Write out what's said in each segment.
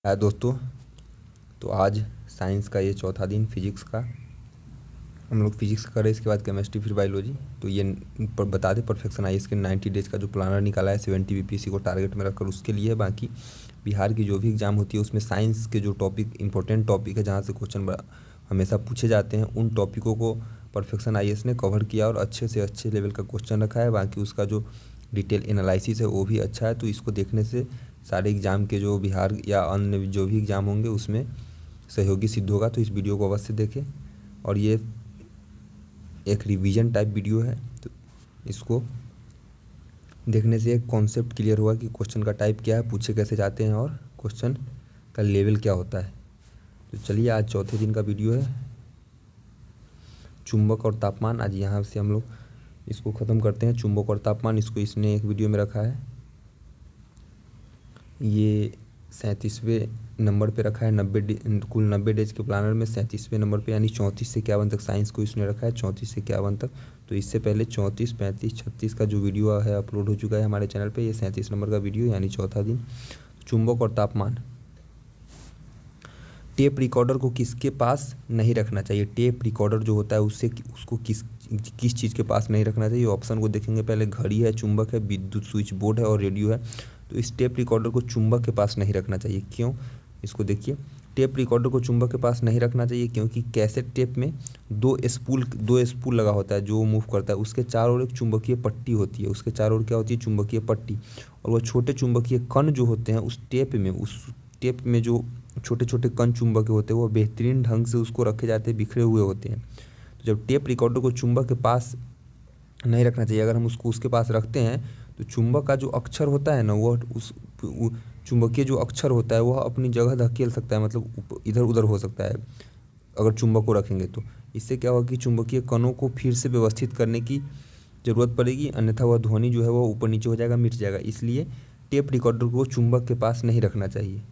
है दोस्तों। तो आज साइंस का ये चौथा दिन फिजिक्स का हम लोग फिजिक्स कर रहे हैं, इसके बाद केमिस्ट्री, फिर बायोलॉजी। तो ये पर बता दें, परफेक्शन आईएएस के 90 डेज का जो प्लानर निकाला है 70 बीपीएससी को टारगेट में रखकर, उसके लिए। बाकी बिहार की जो भी एग्ज़ाम होती है उसमें साइंस के जो टॉपिक इंपॉर्टेंट टॉपिक है, जहाँ से क्वेश्चन हमेशा पूछे जाते हैं, उन टॉपिकों को परफेक्शन आईएएस ने कवर किया और अच्छे से अच्छे लेवल का क्वेश्चन रखा है। बाकी उसका जो डिटेल एनालिसिस है वो भी अच्छा है। तो इसको देखने से सारे एग्ज़ाम के जो बिहार या अन्य जो भी एग्ज़ाम होंगे उसमें सहयोगी सिद्ध होगा। तो इस वीडियो को अवश्य देखें। और ये एक रिवीजन टाइप वीडियो है, तो इसको देखने से एक कॉन्सेप्ट क्लियर होगा कि क्वेश्चन का टाइप क्या है, पूछे कैसे जाते हैं और क्वेश्चन का लेवल क्या होता है। तो चलिए, आज चौथे दिन का वीडियो है, चुंबक और तापमान। आज यहाँ से हम लोग इसको ख़त्म करते हैं, चुंबक और तापमान। इसको इसने एक वीडियो में रखा है, ये 37वें नंबर पे रखा है। कुल 90 डेज के प्लानर में 37वें नंबर पे, यानी 34 से 51 तक साइंस को इसने रखा है, 34 से 51 तक। तो इससे पहले 34, 35, 36 का जो वीडियो है अपलोड हो चुका है हमारे चैनल पे। ये 37 नंबर का वीडियो यानी चौथा दिन, चुंबक और तापमान। टेप रिकॉर्डर को किसके पास नहीं रखना चाहिए? टेप रिकॉर्डर जो होता है उसको किस चीज़ के पास नहीं रखना चाहिए? ऑप्शन को देखेंगे पहले। घड़ी है, चुंबक है, विद्युत स्विच बोर्ड है और रेडियो है। तो इस टेप रिकॉर्डर को चुंबक के पास नहीं रखना चाहिए। क्यों? इसको देखिए। टेप रिकॉर्डर को चुंबक के पास नहीं रखना चाहिए क्योंकि कैसेट टेप में दो स्पूल लगा होता है जो मूव करता है। उसके चारों ओर एक चुंबकीय पट्टी होती है, उसके चारों ओर क्या होती है? चुंबकीय पट्टी। और वह छोटे चुंबकीय कण जो होते हैं उस टेप में जो छोटे छोटे कण चुंबक होते हैं वो बेहतरीन ढंग से उसको रखे जाते हैं, बिखरे हुए होते हैं। तो जब टेप रिकॉर्डर को चुंबक के पास नहीं रखना चाहिए, अगर हम उसको उसके पास रखते हैं तो चुंबक का जो अक्षर होता है ना, वह चुंबकीय जो अक्षर होता है वह अपनी जगह धकेल सकता है, मतलब इधर उधर हो सकता है अगर चुंबक को रखेंगे तो। इससे क्या होगा कि चुंबकीय कणों को फिर से व्यवस्थित करने की ज़रूरत पड़ेगी, अन्यथा वह ध्वनि जो है वो ऊपर नीचे हो जाएगा, मिट जाएगा। इसलिए टेप रिकॉर्डर को चुंबक के पास नहीं रखना चाहिए।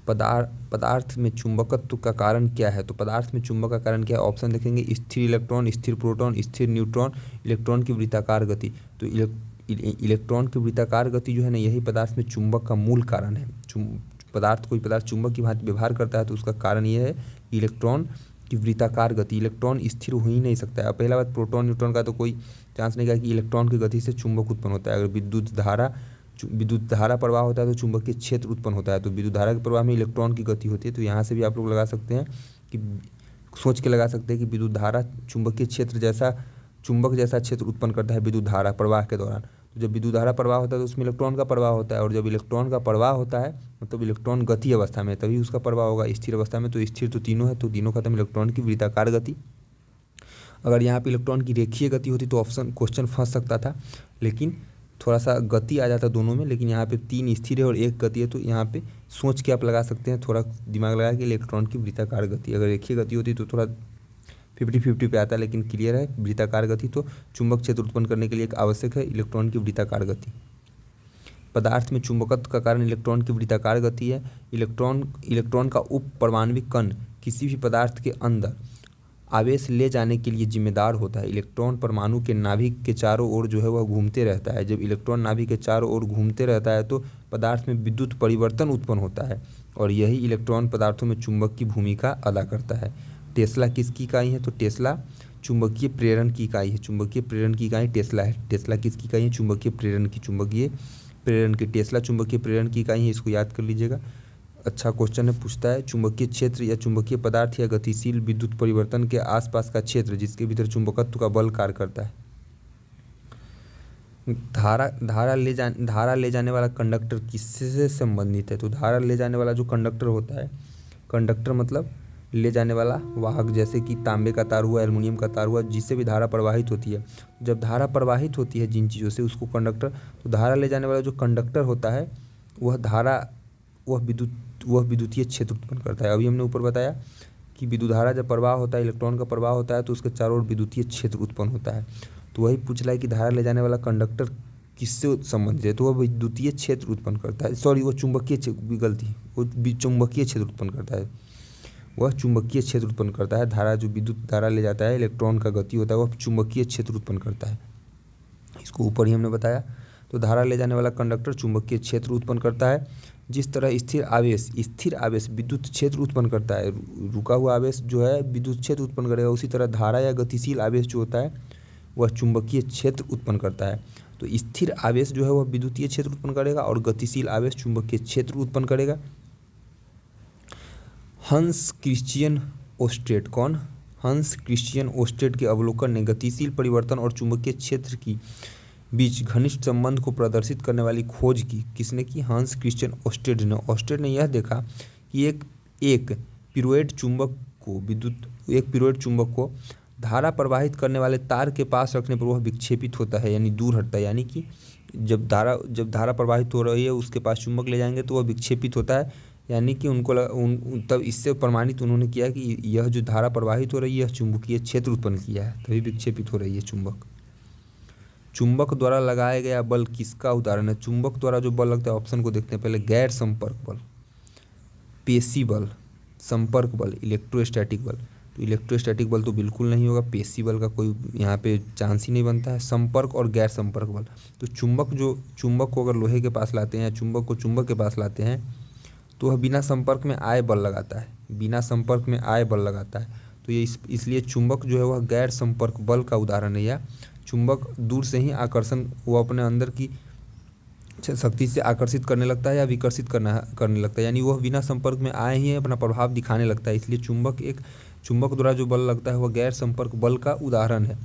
पदार्थ में चुंबकत्व का कारण क्या है? तो पदार्थ में चुंबक का कारण क्या है? ऑप्शन देखेंगे। स्थिर इलेक्ट्रॉन, स्थिर प्रोटॉन, स्थिर न्यूट्रॉन, इलेक्ट्रॉन की वृत्ताकार गति। तो इलेक्ट्रॉन की वृत्ताकार गति जो है ना, यही पदार्थ में चुंबक का मूल कारण है। कोई पदार्थ चुंबक की भांति व्यवहार करता है तो उसका कारण यह है कि इलेक्ट्रॉन की वृत्ताकार गति। इलेक्ट्रॉन स्थिर हो ही नहीं सकता है। अब पहला बात, प्रोटॉन न्यूट्रॉन का तो कोई चांस नहीं है कि इलेक्ट्रॉन की गति से चुंबक उत्पन्न होता है। अगर विद्युत धारा प्रवाह होता है तो चुंबकीय क्षेत्र उत्पन्न होता है। तो विद्युत धारा के प्रवाह में इलेक्ट्रॉन की गति होती है। तो यहाँ से भी आप लोग लगा सकते हैं कि सोच के लगा सकते हैं कि विद्युत धारा चुंबकीय क्षेत्र जैसा, चुंबक जैसा क्षेत्र उत्पन्न करता है विद्युत धारा प्रवाह के दौरान। तो जब विद्युत धारा प्रवाह होता है तो उसमें इलेक्ट्रॉन का प्रवाह होता है, और जब इलेक्ट्रॉन का प्रवाह होता है मतलब इलेक्ट्रॉन गति अवस्था में, तभी उसका प्रवाह होगा। स्थिर अवस्था में तो स्थिर तो तीनों है, तो तीनों खत्म। इलेक्ट्रॉन की वृत्ताकार गति। अगर यहाँ पे इलेक्ट्रॉन की रेखीय गति होती तो क्वेश्चन फंस सकता था, लेकिन थोड़ा सा गति आ जाता दोनों में। लेकिन यहाँ पे 3 स्थिर है और 1 गति है, तो यहाँ पे सोच के आप लगा सकते हैं, थोड़ा दिमाग लगा के, इलेक्ट्रॉन की वृत्ताकार गति। अगर रेखीय गति होती तो थोड़ा 50-50 पे आता, लेकिन क्लियर है वृत्ताकार गति। तो चुंबक क्षेत्र उत्पन्न करने के लिए एक आवश्यक है इलेक्ट्रॉन की वृत्ताकार गति। पदार्थ में चुंबकत्व का कारण इलेक्ट्रॉन की वृत्ताकार गति है। इलेक्ट्रॉन का उप परमाणविक कण किसी भी पदार्थ के अंदर आवेश ले जाने के लिए जिम्मेदार होता है। इलेक्ट्रॉन परमाणु के नाभिक के चारों ओर जो है वह घूमते रहता है। जब इलेक्ट्रॉन नाभिक के चारों ओर घूमते रहता है तो पदार्थ में विद्युत परिवर्तन उत्पन्न होता है, और यही इलेक्ट्रॉन पदार्थों में चुंबक की भूमिका अदा करता है। टेस्ला किसकी इकाई है? तो टेस्ला चुंबकीय प्रेरण की इकाई है। चुंबकीय प्रेरण की इकाई टेस्ला है। टेस्ला किसकी इकाई है? चुंबकीय प्रेरण की। टेस्ला चुंबकीय प्रेरण की इकाई है, इसको याद कर लीजिएगा। अच्छा क्वेश्चन है, पूछता है चुंबकीय क्षेत्र या चुंबकीय पदार्थ या गतिशील विद्युत परिवर्तन के आसपास का क्षेत्र जिसके भीतर चुंबकत्व का बल कार्य करता है। धारा ले जाने वाला कंडक्टर किससे संबंधित है? तो धारा ले जाने वाला जो कंडक्टर होता है, कंडक्टर मतलब ले जाने वाला वाहक, जैसे कि तांबे का तार हुआ, एल्युमिनियम का तार हुआ, जिससे भी धारा प्रवाहित होती है। जब धारा प्रवाहित होती है जिन चीज़ों से, उसको कंडक्टर। तो धारा ले जाने वाला जो कंडक्टर होता है वह विद्युतीय क्षेत्र उत्पन्न करता है। अभी हमने ऊपर बताया कि विद्युत धारा जब प्रवाह होता है, इलेक्ट्रॉन का प्रवाह होता है, तो उसके चारों ओर विद्युतीय क्षेत्र उत्पन्न होता है। तो वही पूछ रहा है कि धारा ले जाने वाला कंडक्टर किससे संबंधित है? तो वह विद्युतीय क्षेत्र उत्पन्न करता है। सॉरी, वो चुंबकीय क्षेत्र उत्पन्न करता है। वह चुंबकीय क्षेत्र उत्पन्न करता है। धारा जो विद्युत धारा ले जाता है, इलेक्ट्रॉन का गति होता है, वह चुंबकीय क्षेत्र उत्पन्न करता है। इसको ऊपर ही हमने बताया। तो धारा ले जाने वाला कंडक्टर चुंबकीय क्षेत्र उत्पन्न करता है। जिस तरह स्थिर आवेश विद्युत क्षेत्र उत्पन्न करता है, रुका हुआ आवेश जो है विद्युत क्षेत्र उत्पन्न करेगा, उसी तरह धारा या गतिशील आवेश जो होता है वह चुंबकीय क्षेत्र उत्पन्न करता है। तो स्थिर आवेश जो है वह विद्युतीय क्षेत्र उत्पन्न करेगा और गतिशील आवेश चुंबकीय क्षेत्र उत्पन्न करेगा। हंस क्रिश्चियन ओस्टेट, कौन? हंस क्रिश्चियन ओस्टेट के अवलोकन ने गतिशील परिवर्तन और चुंबकीय क्षेत्र की बीच घनिष्ठ संबंध को प्रदर्शित करने वाली खोज की। किसने की? हंस क्रिश्चियन ओस्टेड ने। ओस्टेड ने यह देखा कि एक पिरोएड चुंबक को धारा प्रवाहित करने वाले तार के पास रखने पर वह विक्षेपित होता है, यानी दूर हटता है। यानी कि जब धारा प्रवाहित हो रही है उसके पास चुंबक ले जाएंगे तो वह विक्षेपित होता है, यानी कि तब इससे प्रमाणित उन्होंने किया कि यह जो धारा प्रवाहित हो रही है यह चुंबकीय क्षेत्र उत्पन्न किया है, तभी विक्षेपित हो रही है चुंबक। चुंबक द्वारा लगाया गया बल किसका उदाहरण है? चुंबक द्वारा जो बल लगता है, ऑप्शन को देखते हैं पहले। गैर संपर्क बल, पेशी बल, संपर्क बल, इलेक्ट्रोस्टैटिक बल। तो इलेक्ट्रोस्टैटिक बल तो बिल्कुल नहीं होगा, पेशी बल का कोई यहाँ पे चांस ही नहीं बनता है। संपर्क और गैर संपर्क बल, तो चुंबक को अगर लोहे के पास लाते हैं या चुंबक को चुंबक के पास लाते हैं तो वह बिना संपर्क में आए बल लगाता है, बिना संपर्क में आए बल लगाता है। तो ये इसलिए चुंबक जो है वह गैर संपर्क बल का उदाहरण है। या चुंबक दूर से ही आकर्षण, वो अपने अंदर की शक्ति से आकर्षित करने लगता है या विकर्षित करने लगता है, यानी वह बिना संपर्क में आए ही अपना प्रभाव दिखाने लगता है। इसलिए चुंबक द्वारा जो बल लगता है वह गैर संपर्क बल का उदाहरण है।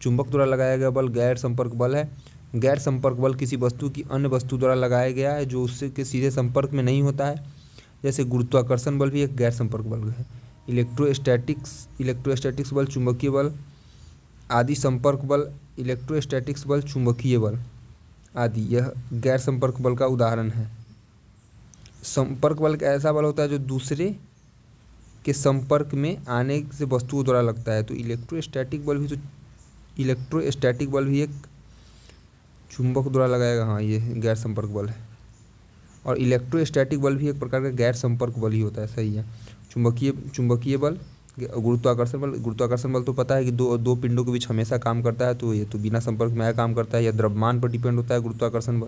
चुंबक द्वारा लगाया गया बल गैर संपर्क बल है। गैर संपर्क बल किसी वस्तु की अन्य वस्तु द्वारा लगाया गया है जो उससे के सीधे संपर्क में नहीं होता है, जैसे गुरुत्वाकर्षण बल भी एक गैर संपर्क बल है। इलेक्ट्रोस्टैटिक्स बल, चुंबकीय बल आदि, संपर्क बल, इलेक्ट्रोस्टैटिक्स बल, चुंबकीय बल आदि, यह गैर संपर्क बल का उदाहरण है। संपर्क बल एक ऐसा बल होता है जो दूसरे के संपर्क में आने से वस्तुओं द्वारा लगता है। तो इलेक्ट्रोस्टैटिक बल भी एक चुंबक द्वारा लगाएगा, हाँ ये गैर संपर्क बल है। और इलेक्ट्रोस्टैटिक बल भी एक प्रकार का गैर संपर्क बल ही होता है, सही है। चुंबकीय बल, गुरुत्वाकर्षण बल तो पता है कि दो पिंडों के बीच हमेशा काम करता है, तो ये तो बिना संपर्क में आए काम करता है, यह द्रव्यमान पर डिपेंड होता है गुरुत्वाकर्षण बल।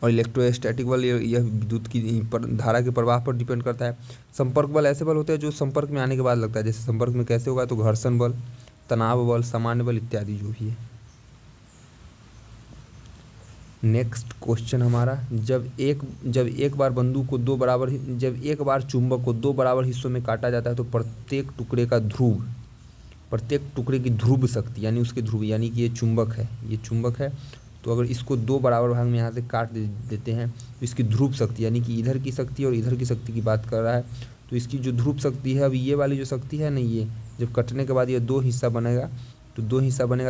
और इलेक्ट्रोस्टैटिक बल यह विद्युत की धारा के प्रवाह पर डिपेंड करता है। संपर्क बल ऐसे बल होते हैं जो संपर्क में आने के बाद लगता है, जैसे संपर्क में कैसे होगा, तो घर्षण बल, तनाव बल, सामान्य बल इत्यादि जो भी है। नेक्स्ट क्वेश्चन हमारा, जब एक बार चुंबक को दो बराबर हिस्सों में काटा जाता है तो प्रत्येक टुकड़े की ध्रुव शक्ति, यानी उसके ध्रुव, यानी कि ये चुंबक है तो अगर इसको दो बराबर भाग में यहाँ से काट देते हैं तो इसकी ध्रुव शक्ति, यानी कि इधर की शक्ति और इधर की शक्ति की बात कर रहा है, तो इसकी जो ध्रुव शक्ति है, अब ये वाली जो शक्ति है ना, ये जब कटने के बाद ये दो हिस्सा बनेगा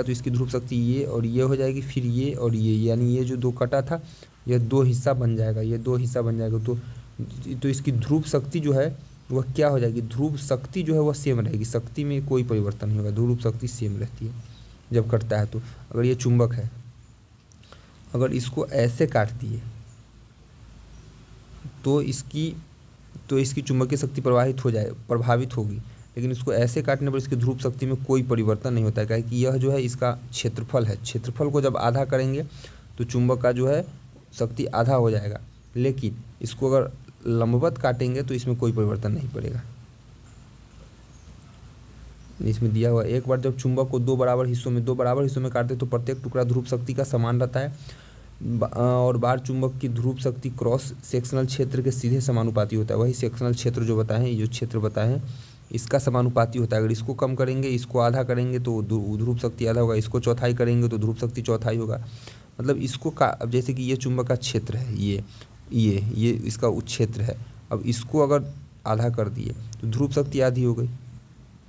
तो इसकी ध्रुव शक्ति ये और ये हो जाएगी, फिर ये और ये, यानी ये जो दो कटा था यह दो हिस्सा बन जाएगा, तो इसकी ध्रुव शक्ति जो है वह क्या हो जाएगी? ध्रुव शक्ति जो है वह सेम रहेगी, शक्ति में कोई परिवर्तन नहीं होगा, ध्रुव शक्ति सेम रहती है जब कटता है। तो अगर ये चुंबक है, अगर इसको ऐसे काट दिए तो इसकी चुंबकीय शक्ति प्रभावित होगी, लेकिन इसको ऐसे काटने पर इसकी ध्रुव शक्ति में कोई परिवर्तन नहीं होता है, क्योंकि यह जो है इसका क्षेत्रफल है। क्षेत्रफल को जब आधा करेंगे तो चुंबक का जो है शक्ति आधा हो जाएगा, लेकिन इसको अगर लंबवत काटेंगे तो इसमें कोई परिवर्तन नहीं पड़ेगा। इसमें दिया हुआ, एक बार जब चुंबक को दो बराबर हिस्सों में काटते तो प्रत्येक टुकड़ा ध्रुव शक्ति का समान रहता है, और बार चुंबक की ध्रुव शक्ति क्रॉस सेक्शनल क्षेत्र के सीधे समानुपाती होता है। वही सेक्शनल क्षेत्र जो बताए हैं, ये जो क्षेत्र बताए हैं इसका समानुपाती होता है। अगर इसको कम करेंगे, इसको आधा करेंगे तो ध्रुव शक्ति आधा होगा, इसको चौथाई करेंगे तो ध्रुव शक्ति चौथाई होगा। मतलब इसको अब जैसे कि ये चुंबक का क्षेत्र है, ये इसका क्षेत्र है, अब इसको अगर आधा कर दिए तो ध्रुव शक्ति आधी हो गई,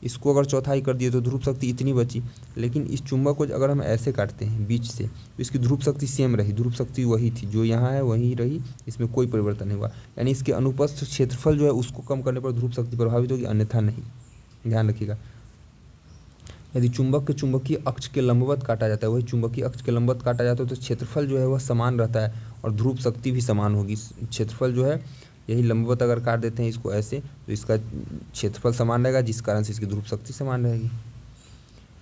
इसको अगर चौथाई कर दिए तो ध्रुव शक्ति इतनी बची। लेकिन इस चुंबक को अगर हम ऐसे काटते हैं बीच से तो इसकी ध्रुव शक्ति सेम रही, ध्रुव शक्ति वही थी जो यहाँ है वही रही, इसमें कोई परिवर्तन नहीं हुआ। यानी इसके अनुपस्थ क्षेत्रफल जो है उसको कम करने पर ध्रुव शक्ति प्रभावित होगी, अन्यथा नहीं। ध्यान रखिएगा, यदि चुंबक के चुंबकीय अक्ष के लंबवत काटा जाता है, वही चुंबकीय अक्ष के लंबवत काटा जाता है तो क्षेत्रफल जो है वह समान रहता है और ध्रुव शक्ति भी समान होगी। क्षेत्रफल जो है यही लंबवत अगर काट देते हैं इसको ऐसे तो इसका क्षेत्रफल समान रहेगा, जिस कारण से इसकी ध्रुव शक्ति समान रहेगी।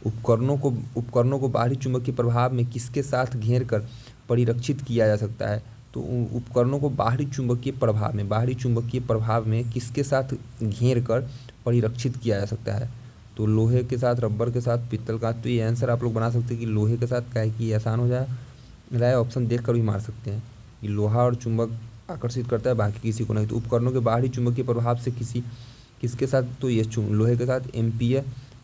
उपकरणों को बाहरी चुंबकीय प्रभाव में किसके साथ घेर कर परिरक्षित किया जा सकता है? तो उपकरणों को बाहरी चुंबकीय प्रभाव में किसके साथ घेर कर परिरक्षित किया जा सकता है? तो लोहे के साथ, रबर के साथ, पित्तल का। तो ये आंसर आप लोग बना सकते हैं कि लोहे के साथ, क्या है कि आसान हो जाए रहा है, ऑप्शन देख कर भी मार सकते हैं कि लोहा और चुंबक आकर्षित करता है, बाकी किसी को नहीं। तो उपकरणों के बाहरी चुंबकीय प्रभाव से किसके साथ? तो ये लोहे के साथ।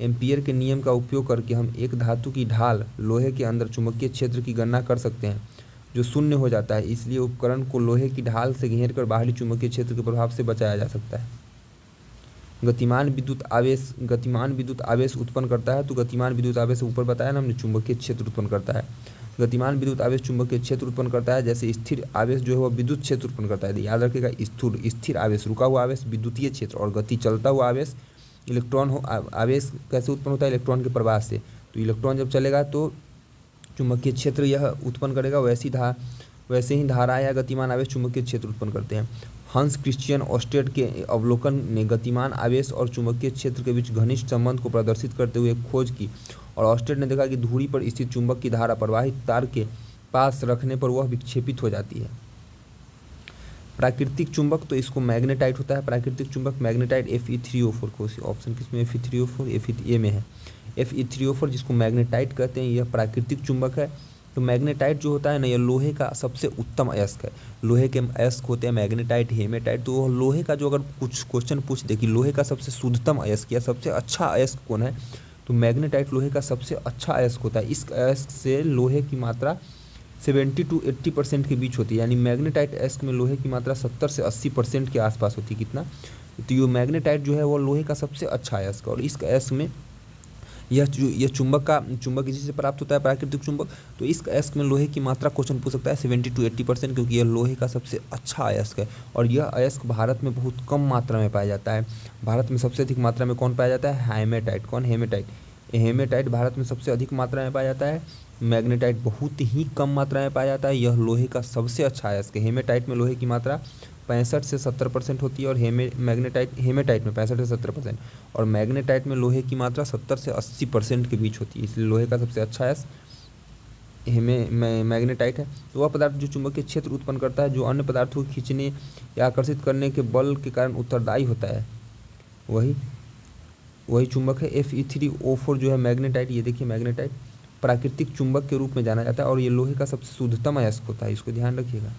एम्पियर के नियम का उपयोग करके हम एक धातु की ढाल लोहे के अंदर चुंबकीय क्षेत्र की गणना कर सकते हैं जो शून्य हो जाता है, इसलिए उपकरण को लोहे की ढाल से घेर कर बाहरी चुंबकीय क्षेत्र के प्रभाव से बचाया जा सकता है। गतिमान विद्युत आवेश उत्पन्न करता है। तो गतिमान विद्युत आवेश ऊपर बताया ना हमने, चुंबकीय क्षेत्र उत्पन्न करता है। गतिमान विद्युत आवेश चुंबकीय क्षेत्र उत्पन्न करता है, जैसे स्थिर आवेश जो है वह विद्युत क्षेत्र उत्पन्न करता है। याद रखिएगा, स्थिर आवेश, रुका हुआ आवेश विद्युतीय क्षेत्र, और गति चलता हुआ आवेश आवेश कैसे उत्पन्न होता है? इलेक्ट्रॉन के प्रवाह से। तो इलेक्ट्रॉन जब चलेगा तो चुंबकीय क्षेत्र यह उत्पन्न करेगा, वैसे ही धारा या गतिमान आवेश चुंबकीय क्षेत्र उत्पन्न करते हैं। हंस क्रिश्चियन ओस्टेड के अवलोकन ने गतिमान आवेश और चुंबकीय क्षेत्र के बीच घनिष्ठ संबंध को प्रदर्शित करते हुए खोज की, और ओस्टेड ने देखा कि धुरी पर स्थित चुंबक की धारा प्रवाहित तार के पास रखने पर वह विक्षेपित हो जाती है। प्राकृतिक चुंबक, तो इसको मैग्नेटाइट होता है। प्राकृतिक चुंबक मैग्नेटाइट Fe3O4 को, ऑप्शन किसमें? Fe3O4, Fe में है। Fe3O4 जिसको मैग्नेटाइट कहते हैं, यह प्राकृतिक चुंबक है। तो मैग्नेटाइट जो होता है ना, यह लोहे का सबसे उत्तम अयस्क है। लोहे के अयस्क होते हैं मैग्नेटाइट, हेमेटाइट। तो लोहे का जो अगर कुछ क्वेश्चन पूछ दे कि लोहे का सबसे शुद्धतम अयस्क या सबसे अच्छा अयस्क कौन है, तो मैग्नेटाइट लोहे का सबसे अच्छा अयस्क होता है। इस अयस्क से लोहे की मात्रा 70 to 80% के बीच होती है, यानी मैग्नेटाइट अयस्क में लोहे की मात्रा 70 से 80% के आसपास होती है। कितना? तो ये मैग्नेटाइट जो है वो लोहे का सबसे अच्छा अयस्क, और इस अयस्क में यह चुंबक इसी से प्राप्त होता है, प्राकृतिक चुंबक। तो इस अयस्क में लोहे की मात्रा क्वेश्चन पूछ सकता है 70 to 80%, क्योंकि यह लोहे का सबसे अच्छा अयस्क है। और यह अयस्क भारत में बहुत कम मात्रा में पाया जाता है। भारत में सबसे अधिक मात्रा में कौन पाया जाता है? हेमेटाइट। कौन? हेमेटाइट भारत में सबसे अधिक मात्रा में पाया जाता है। मैग्नेटाइट बहुत ही कम मात्रा में पाया जाता है। यह लोहे का सबसे अच्छा अयस्क है। हेमेटाइट में लोहे की मात्रा 65 से 70% होती है, और हेमेटाइट में 65 से 70%, और मैग्नेटाइट में लोहे की मात्रा 70 से 80% के बीच होती है। इसलिए लोहे का सबसे अच्छा अयस्क मैग्नेटाइट है। तो वह पदार्थ जो चुंबकीय क्षेत्र उत्पन्न करता है, जो अन्य पदार्थों को खींचने या आकर्षित करने के बल के कारण उत्तरदायी होता है, वही चुंबक है। Fe3O4 जो है मैग्नेटाइट, ये देखिए मैग्नेटाइट प्राकृतिक चुंबक के रूप में जाना जाता है, और ये लोहे का सबसे शुद्धतम अयस्क होता है। इसको ध्यान रखिएगा।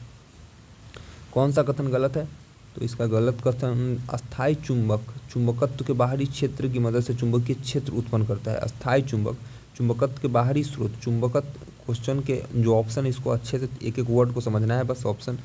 कौन सा कथन गलत है? तो इसका गलत कथन, अस्थायी चुंबक चुंबकत्व के बाहरी क्षेत्र की मदद से चुंबकीय क्षेत्र उत्पन्न करता है। अस्थायी चुंबक चुंबकत्व के बाहरी स्रोत, चुंबकत्व क्वेश्चन के जो ऑप्शन, इसको अच्छे से एक एक वर्ड को समझना है बस ऑप्शन,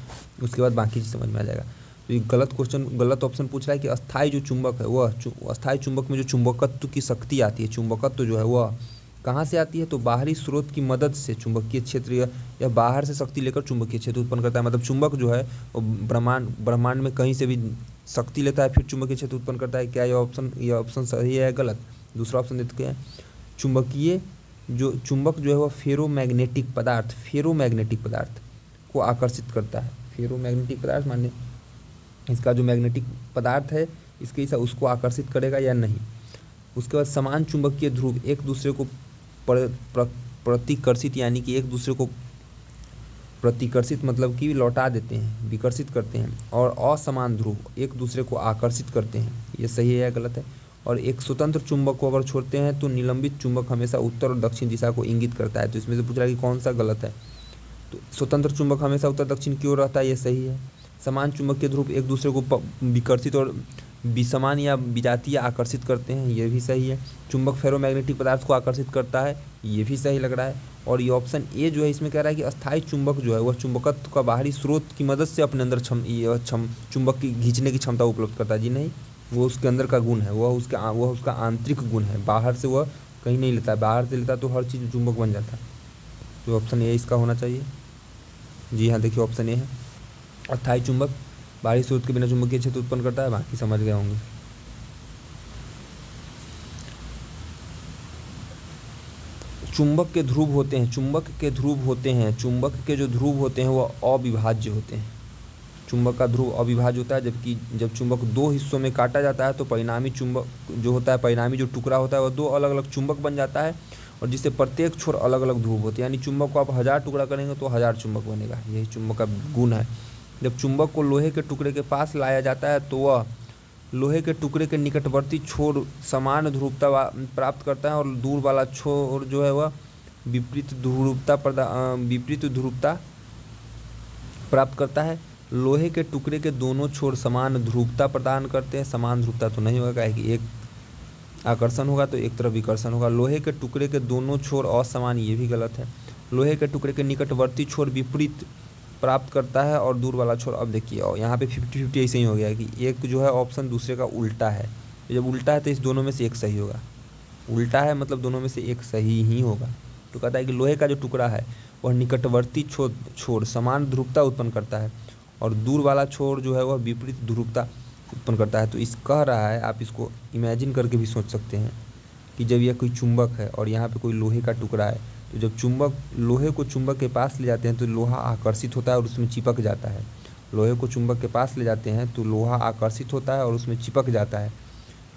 उसके बाद बाकी चीज़ समझ में आ जाएगा। तो ये गलत ऑप्शन पूछ रहा है कि अस्थायी जो चुंबक है वह अस्थायी चुंबक में जो चुंबकत्व की शक्ति आती है, चुंबकत्व जो है वह कहाँ से आती है? तो बाहरी स्रोत की मदद से चुंबकीय क्षेत्र या बाहर से शक्ति लेकर चुंबकीय क्षेत्र उत्पन्न करता है। मतलब चुंबक जो है वो ब्रह्मांड में कहीं से भी शक्ति लेता है, फिर चुंबकीय क्षेत्र उत्पन्न करता है। क्या ये ऑप्शन सही है या गलत? दूसरा ऑप्शन देते हैं, चुंबक जो है वह फेरोमैग्नेटिक पदार्थ को आकर्षित करता है। फेरोमैग्नेटिक पदार्थ माने इसका जो मैग्नेटिक पदार्थ है, इसके हिसाब उसको आकर्षित करेगा या नहीं। उसके बाद समान चुंबकीय ध्रुव एक दूसरे को प्रतिकर्षित, यानी कि एक दूसरे को प्रतिकर्षित मतलब कि लौटा देते हैं, विकर्षित करते हैं, और असमान ध्रुव एक दूसरे को आकर्षित करते हैं। ये सही है या गलत है? और एक स्वतंत्र चुंबक को अगर छोड़ते हैं तो निलंबित चुंबक हमेशा उत्तर और दक्षिण दिशा को इंगित करता है। तो इसमें से पूछ रहा है कि कौन सा गलत है? तो स्वतंत्र चुंबक हमेशा उत्तर दक्षिण की ओर रहता है, ये सही है। समान चुंबकीय ध्रुव एक दूसरे को विकर्षित और विसमान या विजातीय आकर्षित करते हैं, ये भी सही है। चुंबक फेरोमैग्नेटिक पदार्थ को आकर्षित करता है, ये भी सही लग रहा है। और ये ऑप्शन ए जो है इसमें कह रहा है कि अस्थायी चुंबक जो है वह चुंबकत्व का बाहरी स्रोत की मदद से अपने अंदर चुंबक की खींचने की क्षमता उपलब्ध करता है। जी नहीं, वो उसके अंदर का गुण है, वह उसका आंतरिक गुण है, बाहर से वह कहीं नहीं लेता है। बाहर से लेता तो हर चीज़ चुंबक बन जाता है। तो ऑप्शन ए इसका होना चाहिए। जी हाँ, देखिए ऑप्शन ए है, अस्थायी चुंबक बाहरी स्रोत के बिना चुंबकीय क्षेत्र उत्पन्न करता है। बाकी समझ गए होंगे। चुंबक के ध्रुव होते हैं, चुंबक के जो ध्रुव होते हैं वह अविभाज्य होते हैं। चुंबक का ध्रुव अविभाज्य होता है, जबकि जब चुंबक दो हिस्सों में काटा जाता है तो परिणामी चुंबक जो होता है, परिणामी जो टुकड़ा होता है वह दो अलग अलग चुंबक बन जाता है, और जिससे प्रत्येक छोर अलग अलग ध्रुव होते हैं। यानी चुंबक को आप 1000 टुकड़ा करेंगे तो 1000 चुंबक बनेगा, यही चुंबक का गुण है। जब चुंबक को लोहे के टुकड़े के पास लाया जाता है तो वह लोहे के टुकड़े के निकटवर्ती छोर समान ध्रुवता प्राप्त करता है और दूर वाला छोर जो है वह विपरीत ध्रुवता प्राप्त करता है। लोहे के टुकड़े के दोनों छोर समान ध्रुवता प्रदान करते हैं। समान ध्रुवता तो नहीं होगा कि एक आकर्षण होगा तो एक तरफ विकर्षण होगा। लोहे के टुकड़े के दोनों छोर असमान, ये भी गलत है। लोहे के टुकड़े के निकटवर्ती छोर विपरीत प्राप्त करता है और दूर वाला छोर, अब देखिए और यहाँ पे 50-50 ऐसे ही हो गया कि एक जो है ऑप्शन दूसरे का उल्टा है। जब उल्टा है तो इस दोनों में से एक सही होगा। उल्टा है मतलब दोनों में से एक सही ही होगा। तो कहता है कि लोहे का जो टुकड़ा है वह निकटवर्ती छोर समान ध्रुवता उत्पन्न करता है और दूर वाला छोर जो है वह विपरीत ध्रुवता उत्पन्न करता है। तो इस कह रहा है, आप इसको इमेजिन करके भी सोच सकते हैं कि जब यह कोई चुंबक है और यहाँ पे कोई लोहे का टुकड़ा है, तो जब लोहे को चुंबक के पास ले जाते हैं तो लोहा आकर्षित होता है और उसमें चिपक जाता है। लोहे को चुंबक के पास ले जाते हैं तो लोहा आकर्षित होता है और उसमें चिपक जाता है।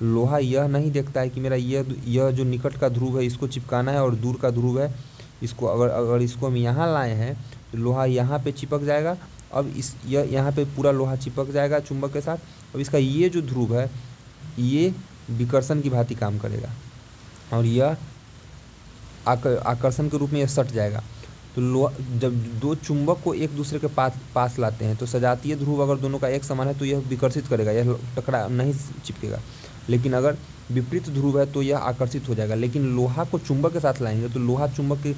लोहा यह नहीं देखता है कि मेरा यह जो निकट का ध्रुव है इसको चिपकाना है और दूर का ध्रुव है इसको, अगर इसको हम यहाँ लाए हैं तो लोहा यहाँ पे चिपक जाएगा। अब यहाँ पे पूरा लोहा चिपक जाएगा चुंबक के साथ। अब इसका ये जो ध्रुव है ये विकर्षण की भांति काम करेगा और यह आकर्षण के रूप में यह सट जाएगा। तो लोहा जब दो चुंबक को एक दूसरे के पास लाते हैं तो सजातीय ध्रुव अगर दोनों का एक समान है तो यह विकर्षित करेगा, यह टकरा नहीं चिपकेगा। लेकिन अगर विपरीत ध्रुव है तो यह आकर्षित हो जाएगा। लेकिन लोहा को चुंबक के साथ लाएंगे तो लोहा चुंबक के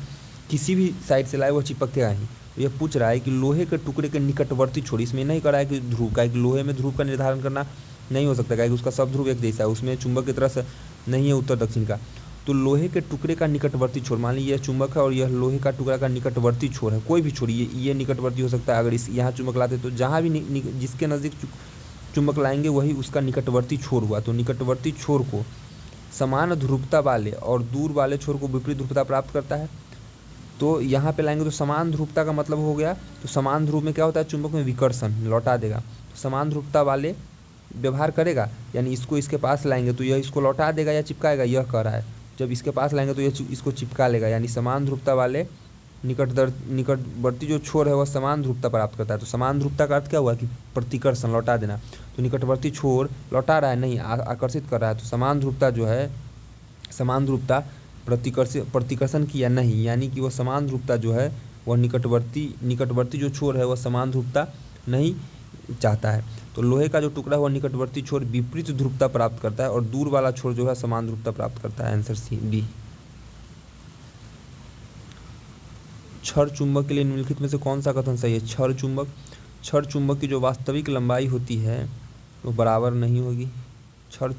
किसी भी साइड से लाए वह चिपकेगा ही। तो यह पूछ रहा है कि लोहे के टुकड़े के निकटवर्ती छोर, इसमें नहीं करा है कि ध्रुव का, कि लोहे में ध्रुव का निर्धारण करना नहीं हो सकता, क्योंकि उसका सब ध्रुव एक जैसा है, उसमें चुंबक की तरह से नहीं है उत्तर दक्षिण का। तो लोहे के टुकड़े का निकटवर्ती छोर, मान लीजिए यह चुंबक है और यह लोहे का टुकड़ा का निकटवर्ती छोर है, कोई भी छोर, ये निकटवर्ती हो सकता है। अगर इस यहाँ चुंबक लाते तो जहाँ भी जिसके नज़दीक चुंबक लाएंगे वही उसका निकटवर्ती छोर हुआ। तो निकटवर्ती छोर को समान ध्रुवता वाले और दूर वाले छोर को विपरीत ध्रुवता प्राप्त करता है। तो यहाँ पे लाएंगे तो समान ध्रुवता का मतलब हो गया, तो समान ध्रुव में क्या होता है, चुंबक में विकर्षण लौटा देगा। तो समान ध्रुवता वाले व्यवहार करेगा, यानी इसको इसके पास लाएंगे तो यह इसको लौटा देगा या चिपकाएगा, यह कह रहा है। जब इसके पास लाएंगे तो यह इसको चिपका लेगा, यानी समान ध्रुवता वाले निकटवर्ती जो छोर है वह समान ध्रुवता प्राप्त करता है। तो समान ध्रुवता का अर्थ क्या हुआ कि प्रतिकर्षण, लौटा देना। तो निकटवर्ती छोर लौटा रहा है, नहीं आकर्षित कर रहा है। तो समान ध्रुवता जो है, समान ध्रुवता प्रतिकर्षण की या नहीं, यानी कि वह समान ध्रुवता जो है वह निकटवर्ती जो छोर है वह समान ध्रुवता नहीं चाहता है। तो लोहे का जो टुकड़ा है वह निकटवर्ती छोर विपरीत ध्रुवता प्राप्त करता है और दूर वाला छोर जो है समान ध्रुवता प्राप्त करता है। Answer c d. क्षर चुंबक के लिए निम्नलिखित में से कौन सा कथन सही है? क्षर चुंबक की जो वास्तविक लंबाई होती है वो बराबर नहीं होगी। क्षर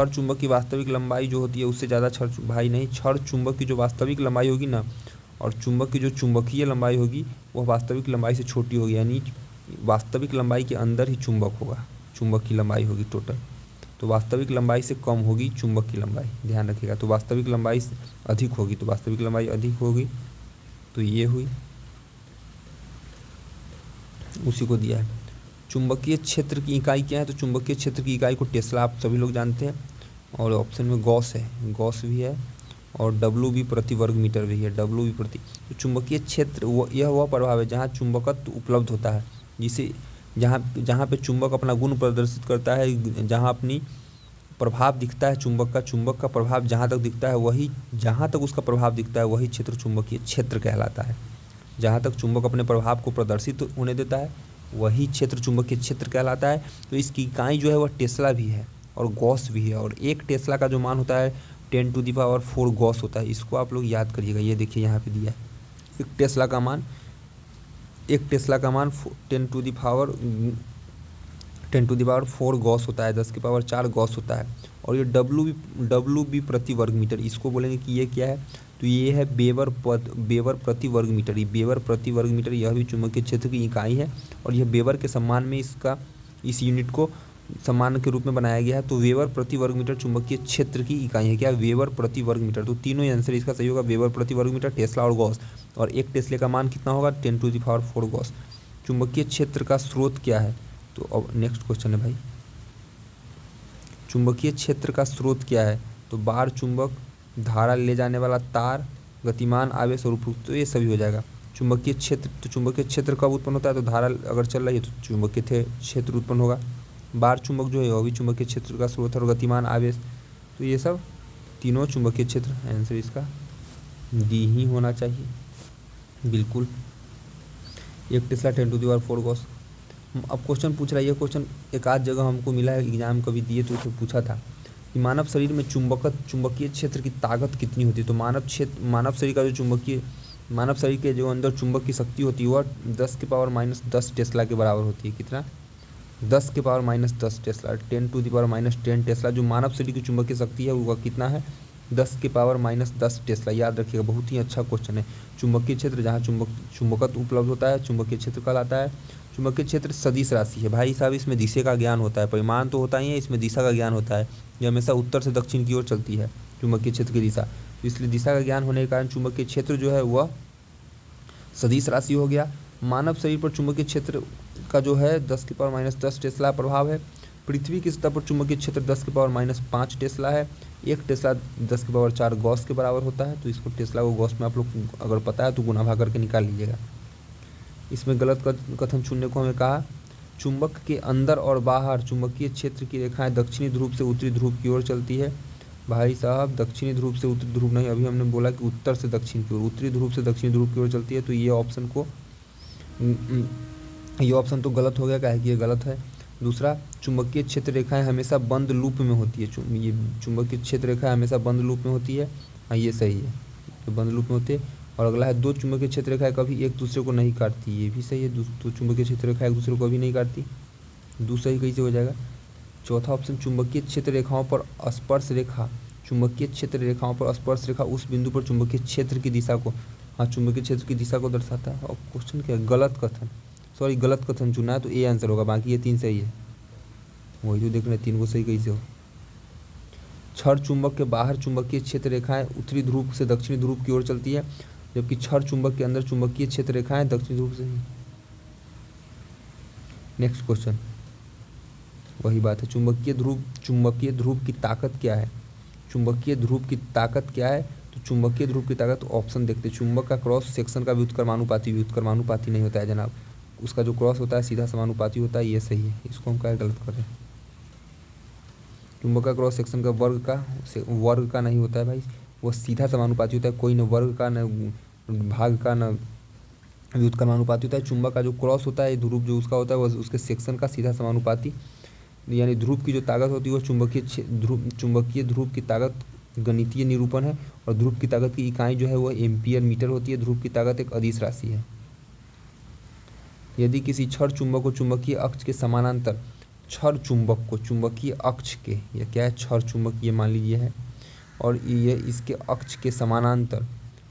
चुंबक की वास्तविक लंबाई जो होती है उससे ज़्यादा क्षर चुंबक की जो वास्तविक लंबाई होगी ना, और चुंबक की जो चुंबकीय लंबाई होगी वह वास्तविक लंबाई से छोटी होगी। यानी वास्तविक लंबाई के अंदर ही चुंबक होगा, चुंबक की लंबाई होगी टोटल। तो वास्तविक लंबाई से कम होगी चुंबक की लंबाई, ध्यान रखिएगा। तो वास्तविक लंबाई अधिक होगी, तो वास्तविक लंबाई अधिक होगी, तो ये हुई, उसी को दिया है। चुंबकीय क्षेत्र की इकाई क्या है? तो चुंबकीय क्षेत्र की इकाई को टेस्ला आप सभी लोग जानते हैं, और ऑप्शन में गॉस है, गॉस भी है, और डब्ल्यू भी प्रति वर्ग मीटर भी है, डब्ल्यू भी प्रति। तो चुंबकीय क्षेत्र यह वह प्रभाव है जहाँ चुंबकत्व उपलब्ध होता है, जिसे जहाँ पे चुंबक अपना गुण प्रदर्शित करता है, जहाँ अपनी प्रभाव दिखता है चुंबक का प्रभाव जहाँ तक दिखता है वही, जहाँ तक उसका प्रभाव दिखता है वही क्षेत्र चुंबकीय क्षेत्र कहलाता है। जहाँ तक चुंबक अपने प्रभाव को प्रदर्शित होने देता है वही क्षेत्र चुंबकीय क्षेत्र कहलाता है। तो इसकी इकाई जो है वह टेस्ला भी है और गॉस भी है, और एक टेस्ला का जो मान होता है 10⁴ गॉस होता है। इसको आप लोग याद करिएगा, ये देखिए यहाँ पे दिया है एक टेस्ला का मान 10⁴ गॉस होता है, 10⁴ गॉस होता है। और ये डब्ल्यू भी प्रति वर्ग मीटर, इसको बोलेंगे कि ये क्या है? तो ये है वेबर प्रति वर्ग मीटर। ये वेबर प्रति वर्ग मीटर यह भी चुंबकीय क्षेत्र की इकाई है, और यह वेबर के सम्मान में इस यूनिट को सम्मान के रूप में बनाया गया है। तो वेबर प्रति वर्ग मीटर चुंबकीय क्षेत्र की इकाई है। क्या? वेबर प्रति वर्ग मीटर। तो तीनों ही आंसर इसका सही होगा, वेबर प्रति वर्ग मीटर, टेस्ला और गॉस। और एक टेस्ले का मान कितना होगा? 10⁴ गॉस। चुंबकीय क्षेत्र का स्रोत क्या है? तो अब नेक्स्ट क्वेश्चन है भाई, चुंबकीय क्षेत्र का स्रोत क्या है? तो बार चुंबक, धारा ले जाने वाला तार, गतिमान आवेश और उपयुक्त, तो ये सभी हो जाएगा। चुंबकीय क्षेत्र, तो चुंबकीय क्षेत्र कब उत्पन्न होता है, तो धारा अगर चल रही है तो चुंबकीय क्षेत्र उत्पन्न होगा। बार चुंबक जो है वह भी चुंबकीय क्षेत्र का स्रोत है, और गतिमान आवेश, तो ये सब तीनों चुंबकीय क्षेत्र। आंसर इसका डी ही होना चाहिए बिल्कुल। 1 टेस्ला 10⁴ गॉस। अब क्वेश्चन पूछ रहा है, ये क्वेश्चन एक आध जगह हमको मिला है, एग्जाम कभी दिए तो उसमें पूछा था कि मानव शरीर में चुंबकीय क्षेत्र की ताकत कितनी होती है। तो मानव शरीर का जो मानव शरीर के जो अंदर चुंबक की शक्ति होती है वह 10⁻10 टेस्ला के बराबर होती है। कितना? 10⁻10 टेस्ला, 10⁻10 टेस्ला। जो मानव शरीर की चुंबकीय शक्ति है वह कितना है? 10⁻10 टेस्ला। याद रखिएगा, बहुत ही अच्छा क्वेश्चन है। चुंबकीय क्षेत्र जहाँ चुंबकत्व उपलब्ध होता है चुंबकीय क्षेत्र कहलाता है। चुंबकीय क्षेत्र सदिश राशि है भाई साहब, इसमें दिशा का ज्ञान होता है, परिमाण तो होता ही है, इसमें दिशा का ज्ञान होता है। ये हमेशा उत्तर से दक्षिण की ओर चलती है चुंबकीय क्षेत्र की दिशा, तो इसलिए दिशा का ज्ञान होने के कारण चुंबकीय क्षेत्र जो है वह सदिश राशि हो गया। मानव शरीर पर चुंबकीय क्षेत्र का जो है 10⁻10 टेस्ला प्रभाव है। पृथ्वी की सतह पर चुंबकीय क्षेत्र 10⁻5 टेस्ला है। 1 टेस्ला 10⁴ गॉस के बराबर होता है। तो इसको टेस्ला को गॉस में आप लोग अगर पता है तो गुणा भाग करके निकाल लीजिएगा। इसमें गलत कथन चुनने को हमें कहा, चुंबक के अंदर और बाहर चुंबकीय क्षेत्र की रेखाएं दक्षिणी ध्रुव से उत्तरी ध्रुव की ओर चलती है। भाई साहब, दक्षिणी ध्रुव से उत्तरी ध्रुव नहीं, अभी हमने बोला कि उत्तर से दक्षिण की ओर, उत्तरी ध्रुव से दक्षिणी ध्रुव की ओर चलती है। तो ये ऑप्शन तो गलत हो गया, काहे कि ये गलत है। दूसरा, चुंबकीय क्षेत्र रेखाएं हमेशा बंद लूप में होती है। ये चुंबकीय क्षेत्र रेखाएं हमेशा बंद लूप में होती है। हाँ, ये सही है, तो बंद लूप में होती है। और अगला है, दो चुंबकीय क्षेत्र रेखाएं कभी एक दूसरे को नहीं काटती। ये भी सही है, दो चुंबकीय क्षेत्र रेखाएं एक दूसरे को कभी नहीं काटती। दूसरा ही कैसे हो जाएगा? चौथा ऑप्शन, चुंबकीय क्षेत्र रेखाओं पर स्पर्श रेखा, चुंबकीय क्षेत्र रेखाओं पर स्पर्श रेखा उस बिंदु पर चुंबकीय क्षेत्र की दिशा को, हाँ, चुंबकीय क्षेत्र की दिशा को दर्शाता है। और क्वेश्चन क्या है? गलत कथन चुना है, तो ए आंसर होगा, बाकी ये 3 सही है। वही तो देख रहे हैं 3 को सही कैसे हो। क्षण चुंबक के बाहर चुंबकीय क्षेत्र रेखाएं उत्तरी ध्रुव से दक्षिणी ध्रुव की ओर चलती है, जबकि क्षण चुंबक के अंदर चुंबकीय क्षेत्र रेखाएं दक्षिणी ध्रुव से ही। नेक्स्ट क्वेश्चन वही बात है, चुंबकीय ध्रुव की ताकत क्या है? चुंबकीय ध्रुव की ताकत क्या है? तो चुंबकीय ध्रुव की ताकत, ऑप्शन देखते हैं। चुंबक का क्रॉस सेक्शन का व्युत्क्रमानुपाती नहीं होता है जनाब, उसका जो क्रॉस होता है सीधा समानुपाती होता है। ये सही है, इसको हम क्या गलत कर रहे हैं? चुंबक का क्रॉस सेक्शन का वर्ग का नहीं होता है भाई, वो सीधा समानुपाती होता है। कोई न वर्ग का, न भाग का, न व्युत्क्रमानुपाती होता है। चुंबक का जो क्रॉस होता है ध्रुव जो उसका होता है वह उसके सेक्शन का सीधा समानुपाती, यानी ध्रुव की जो ताकत होती है वो चुंबकीय ध्रुव की ताकत गणितीय निरूपण है। और ध्रुव की ताकत की इकाई जो है वह एम्पियर मीटर होती है। ध्रुव की ताकत एक अदिश राशि है। यदि किसी क्षण चुंबक को चुंबकीय अक्ष के समानांतर, क्षण चुंबक को चुंबकीय अक्ष के, यह क्या है? क्षण चुंबक ये मान लीजिए है, और ये इसके अक्ष के समानांतर,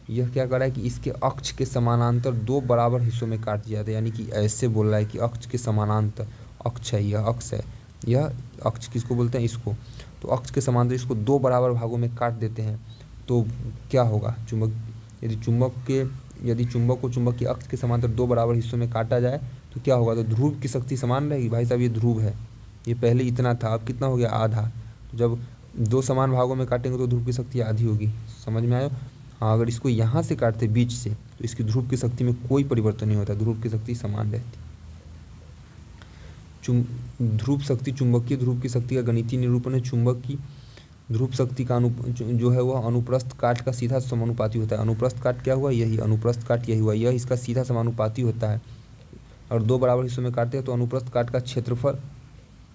यह क्या कर रहा है कि इसके अक्ष के समानांतर 2 बराबर हिस्सों में काट दिया जाता है। यानी कि ऐसे बोल रहा है कि अक्ष के समानांतर, अक्ष है, यह अक्ष है, यह अक्ष किसको बोलते हैं? इसको। तो अक्ष के समांतर इसको 2 बराबर भागों में काट देते हैं, तो क्या होगा? यदि चुंबक को चुंबक के अक्ष के समांतर 2 बराबर हिस्सों में काटा जाए तो क्या होगा? तो ध्रुव की शक्ति समान रहेगी। भाई साहब, ये ध्रुव है, ये पहले इतना था, अब कितना हो गया? आधा। तो जब 2 समान भागों में काटेंगे तो ध्रुव की शक्ति आधी होगी। समझ में आया? हाँ, अगर इसको यहाँ से काटते बीच से तो इसकी ध्रुव की शक्ति में कोई परिवर्तन नहीं होता, ध्रुव की शक्ति समान रहती। ध्रुव शक्ति, चुंबकीय ध्रुव की शक्ति का गणितीय निरूपण है। चुंबक की ध्रुव शक्ति का जो है वह अनुप्रस्थ काट का सीधा समानुपाती होता है। अनुप्रस्थ काट क्या हुआ? यही अनुप्रस्थ काट यही हुआ, यह इसका सीधा समानुपाती होता है। और 2 बराबर हिस्सों में काटते हैं तो अनुप्रस्थ काट का क्षेत्रफल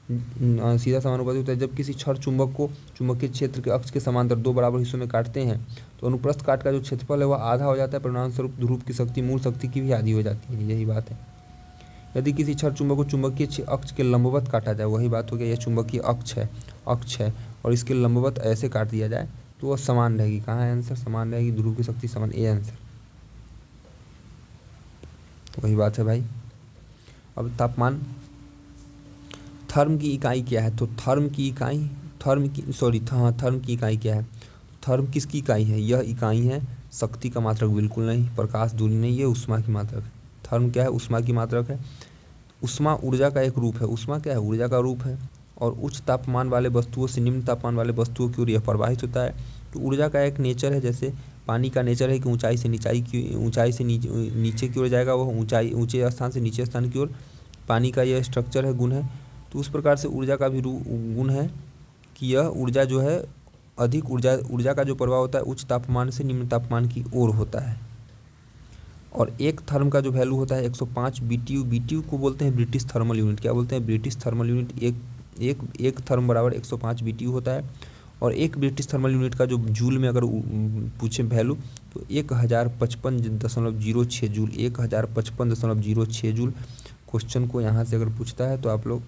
सीधा समानुपाती होता है। जब किसी क्षण चुंबक को चुंबकीय क्षेत्र के अक्ष के समांतर 2 बराबर हिस्सों में काटते हैं तो अनुप्रस्थ काट का जो क्षेत्रफल है वह आधा हो जाता है। परिणामस्वरूप ध्रुव की शक्ति मूल शक्ति की भी आधी हो जाती है। यही बात है। यदि किसी क्षण चुंबक को चुंबकीय अक्ष के लंबवत काटा जाए, वही बात हो गया, यह चुंबकीय अक्ष है और इसके लंबवत ऐसे काट दिया जाए तो वह समान रहेगी। कहाँ है आंसर? समान रहेगी, ध्रुव की शक्ति समान, ए आंसर। वही बात है भाई। अब तापमान, थर्म की इकाई क्या है? तो थर्म की इकाई क्या है? थर्म किसकी इकाई है? यह इकाई है शक्ति का मात्रक, बिल्कुल नहीं, प्रकाश दूरी नहीं, ये उष्मा की मात्रक है। थर्म क्या है? उष्मा की मात्रक है। उष्मा ऊर्जा का एक रूप है। उष्मा क्या है? ऊर्जा का रूप है। और उच्च तापमान वाले वस्तुओं से निम्न तापमान वाले वस्तुओं की ओर यह प्रवाहित होता है। तो ऊर्जा का एक नेचर है, जैसे पानी का नेचर है कि ऊंचाई से नीचे की ओर जाएगा, वह ऊंचे स्थान से नीचे स्थान की ओर, पानी का यह स्ट्रक्चर है, गुण है। तो उस प्रकार से ऊर्जा का भी गुण है कि यह ऊर्जा जो है अधिक ऊर्जा का जो प्रभाव होता है उच्च तापमान से निम्न तापमान की ओर होता है। और एक थर्म का जो वैल्यू होता है 105 BTU। BTU को बोलते हैं ब्रिटिश थर्मल यूनिट। क्या बोलते हैं? British thermal unit. एक थर्म बराबर 105 BTU होता है। और एक ब्रिटिश थर्मल यूनिट का जो जूल में अगर पूछे वैल्यू तो 1055.06 जूल, 1055.06 जूल। क्वेश्चन को यहाँ से अगर पूछता है तो आप लोग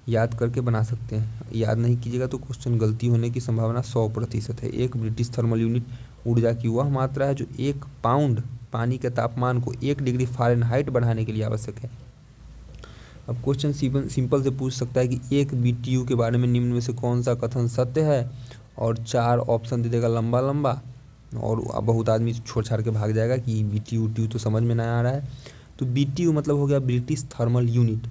याद करके बना सकते हैं। याद नहीं कीजिएगा तो क्वेश्चन गलती होने की संभावना 100% है। एक ब्रिटिश थर्मल यूनिट ऊर्जा की वह मात्रा है जो 1 पाउंड पानी के तापमान को 1 डिग्री फ़ारेनहाइट बढ़ाने के लिए आवश्यक है। अब क्वेश्चन सिंपल से पूछ सकता है कि 1 BTU के बारे में निम्न में से कौन सा कथन सत्य है, और 4 ऑप्शन दे देगा लंबा लंबा, और बहुत आदमी छोड़ छाड़ के भाग जाएगा कि BTU तो समझ में नहीं आ रहा है। तो BTU मतलब हो गया ब्रिटिश थर्मल यूनिट।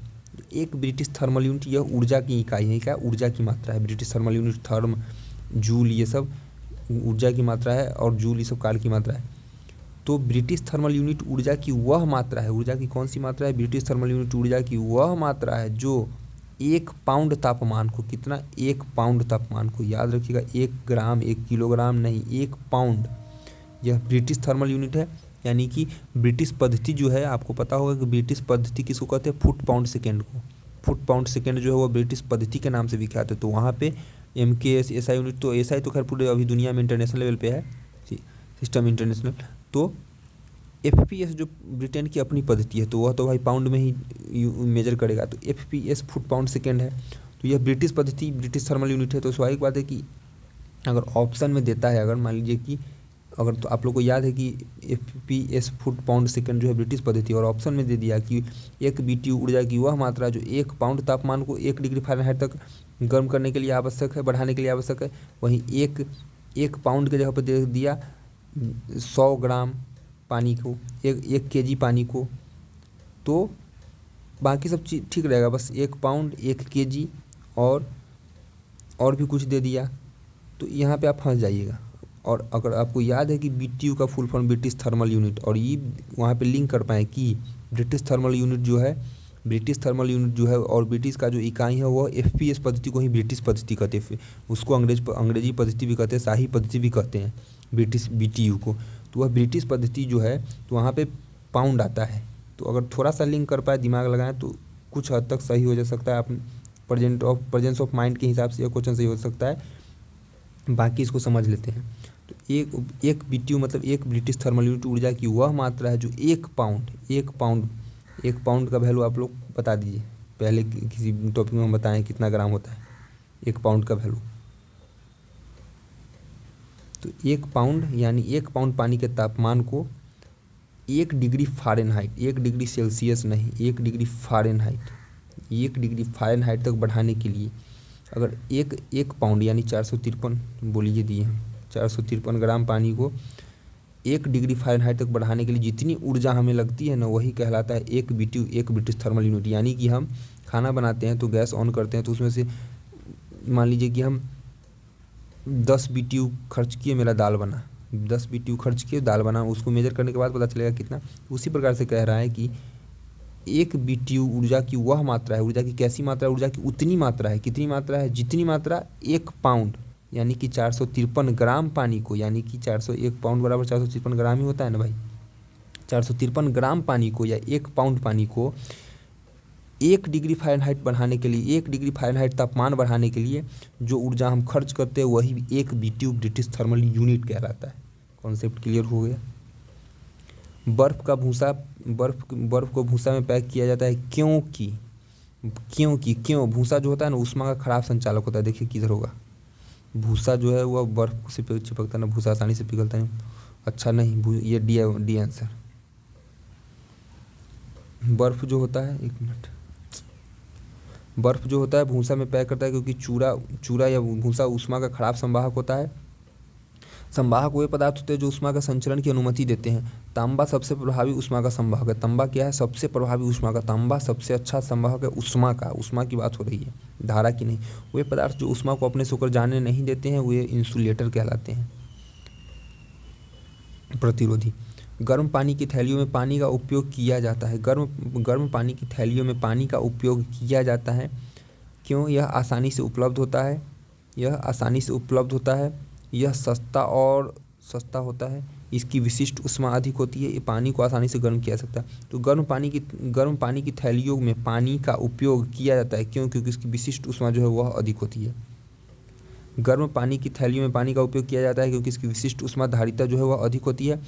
एक ब्रिटिश थर्मल यूनिट यह ऊर्जा की इकाई है, क्या? ऊर्जा की मात्रा है। British thermal unit, therm, joule, ये सब ऊर्जा की मात्रा है, और जूल ये सब काल की मात्रा है। तो ब्रिटिश थर्मल यूनिट ऊर्जा की वह मात्रा है। ऊर्जा की कौन सी मात्रा है? ब्रिटिश थर्मल यूनिट ऊर्जा की वह मात्रा है जो 1 पाउंड तापमान को, कितना? 1 पाउंड तापमान को, याद रखिएगा, 1 ग्राम 1 किलोग्राम नहीं, 1 पाउंड, यह ब्रिटिश थर्मल यूनिट है। यानी कि ब्रिटिश पद्धति जो है, आपको पता होगा कि ब्रिटिश पद्धति किसको कहते हैं? फुट पाउंड सेकेंड को। फुट पाउंड सेकेंड जो है वो ब्रिटिश पद्धति के नाम से विख्यात है। तो वहाँ पे MKS SI यूनिट, तो SI तो खैर पूरे अभी दुनिया में इंटरनेशनल लेवल पे है, सिस्टम इंटरनेशनल। तो FPS जो ब्रिटेन की अपनी पद्धति है तो वह तो भाई पाउंड में ही मेजर करेगा। तो FPS फुट पाउंड सेकेंड है। तो यह ब्रिटिश पद्धति, ब्रिटिश थर्मल यूनिट है। तो स्वाभाविक बात है कि अगर ऑप्शन में देता है, अगर मान लीजिए कि अगर, तो आप लोग को याद है कि FPS फुट पाउंड सेकेंड जो है ब्रिटिश पद्धति, और ऑप्शन में दे दिया कि 1 BTU ऊर्जा की वह मात्रा जो 1 पाउंड तापमान को 1 डिग्री फ़ारेनहाइट तक गर्म करने के लिए आवश्यक है, बढ़ाने के लिए आवश्यक है। वहीं एक पाउंड के जगह पर दे दिया 100 ग्राम पानी को, 1 kg पानी को। तो बाकी सब चीज़ ठीक रहेगा, बस 1 पाउंड 1 kg और भी कुछ दे दिया तो यहाँ पे आप फंस जाइएगा। और अगर आपको याद है कि BTU का full form British thermal unit, और ये वहाँ पे लिंक कर पाएँ कि ब्रिटिश थर्मल यूनिट जो है और ब्रिटिश का जो इकाई है वह FPS पद्धति को ही ब्रिटिश पद्धति कहते हैं। उसको अंग्रेजी पद्धति भी कहते हैं, शाही पद्धति भी कहते हैं ब्रिटिश BTU को। तो वह ब्रिटिश पद्धति जो है तो वहाँ पे पाउंड आता है। तो अगर थोड़ा सा लिंक कर पाए, दिमाग लगाएं, तो कुछ हद तक सही हो जा सकता है। आप प्रेजेंस ऑफ माइंड के हिसाब से यह क्वेश्चन सही हो सकता है। बाकी इसको समझ लेते हैं। तो एक BTU मतलब एक ब्रिटिश थर्मल यूनिट ऊर्जा की वह मात्रा है जो 1 पाउंड का वैल्यू आप लोग बता दीजिए। पहले किसी टॉपिक में हम बताएं कितना ग्राम होता है 1 पाउंड का वैल्यू। तो 1 पाउंड यानी 1 पाउंड पानी के तापमान को 1 डिग्री फ़ारेनहाइट, 1 डिग्री सेल्सियस नहीं, 1 डिग्री फ़ारेनहाइट तक बढ़ाने के लिए अगर एक पाउंड यानी 453 बोलिए दिए हम 453 ग्राम पानी को 1 डिग्री फ़ारेनहाइट तक बढ़ाने के लिए जितनी ऊर्जा हमें लगती है ना, वही कहलाता है 1 BTU, 1 ब्रिटिश थर्मल यूनिट। यानी कि हम खाना बनाते हैं तो गैस ऑन करते हैं, तो उसमें से मान लीजिए कि हम 10 BTU खर्च किए, मेरा दाल बना, 10 BTU खर्च किए दाल बना, उसको मेजर करने के बाद पता चलेगा कितना। उसी प्रकार से कह रहा है कि 1 BTU ऊर्जा की वह मात्रा है, ऊर्जा की कैसी मात्रा है? ऊर्जा की उतनी मात्रा है, कितनी मात्रा है? जितनी मात्रा 1 पाउंड यानी कि 453 ग्राम पानी को, यानी कि 1 पाउंड बराबर 453 ग्राम ही होता है ना भाई। 453 ग्राम पानी को या 1 पाउंड पानी को 1 डिग्री फ़ारेनहाइट बढ़ाने के लिए, 1 डिग्री फ़ारेनहाइट तापमान बढ़ाने के लिए जो ऊर्जा हम खर्च करते हैं वही 1 BTU ब्रिटिश थर्मल यूनिट कहलाता है। कॉन्सेप्ट क्लियर हो गया? बर्फ़ को भूसा में पैक किया जाता है क्यों? भूसा जो होता है ना ऊष्मा का खराब संचालक होता है। देखिए किधर होगा, भूसा जो है वह बर्फ़ से चिपकता है ना, भूसा आसानी से पिघलता नहीं। अच्छा नहीं, ये डी आंसर। बर्फ़ जो होता है, एक मिनट, बर्फ़ जो होता है भूसा में पैक करता है क्योंकि चूरा या भूसा ऊष्मा का खराब संवाहक होता है। संवाहक वे पदार्थ होते हैं जो ऊष्मा का संचरण की अनुमति देते हैं। तांबा सबसे प्रभावी ऊष्मा का संवाहक है। तांबा क्या है? सबसे प्रभावी ऊष्मा का। तांबा सबसे अच्छा संवाहक है ऊष्मा का। ऊष्मा की बात हो रही है, धारा की नहीं। वे पदार्थ जो ऊष्मा को अपने से होकर जाने नहीं देते हैं वे इंसुलेटर कहलाते हैं। प्रतिरोधी। गर्म पानी की थैलियों में पानी का उपयोग किया जाता है। गर्म पानी की थैलियों में पानी का उपयोग किया जाता है। क्यों? यह आसानी से उपलब्ध होता है। यह सस्ता होता है। इसकी विशिष्ट ऊष्मा अधिक होती है। ये पानी को आसानी से गर्म किया जा सकता है। तो गर्म पानी की थैलियों में पानी का उपयोग किया जाता है। क्यों? क्योंकि इसकी विशिष्ट ऊष्मा जो है वह अधिक होती है। गर्म पानी की थैलियों में पानी का उपयोग किया जाता है क्योंकि इसकी विशिष्ट ऊष्मा धारिता जो है वह अधिक होती है।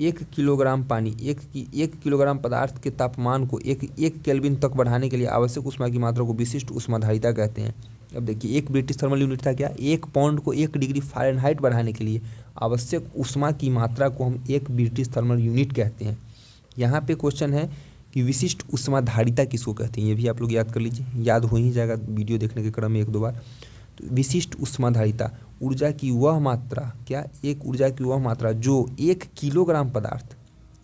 1 किलोग्राम पानी, 1 किलोग्राम पदार्थ के तापमान को 1 केल्विन तक बढ़ाने के लिए आवश्यक ऊष्मा की मात्रा को विशिष्ट ऊष्मा धारिता कहते हैं। अब देखिए, एक ब्रिटिश थर्मल यूनिट था क्या? 1 पाउंड को 1 डिग्री फ़ारेनहाइट बढ़ाने के लिए आवश्यक ऊष्मा की मात्रा को हम 1 ब्रिटिश थर्मल यूनिट कहते हैं। यहाँ पे क्वेश्चन है कि विशिष्ट ऊष्मा धारिता किसको कहते हैं, ये भी आप लोग याद कर लीजिए। याद हो ही जाएगा वीडियो देखने के क्रम में 1-2 बार। तो विशिष्ट ऊष्मा धारिता, ऊर्जा की वह मात्रा, क्या? एक ऊर्जा की वह मात्रा जो 1 किलोग्राम पदार्थ,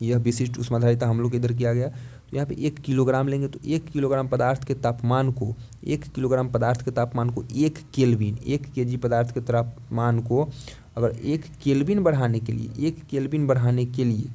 यह विशिष्ट ऊष्मा धारिता हम लोग इधर किया गया। तो यहाँ पे 1 किलोग्राम लेंगे तो 1 किलोग्राम पदार्थ के तापमान को 1 केल्विन, 1 केजी पदार्थ के तापमान को अगर 1 केल्विन बढ़ाने के लिए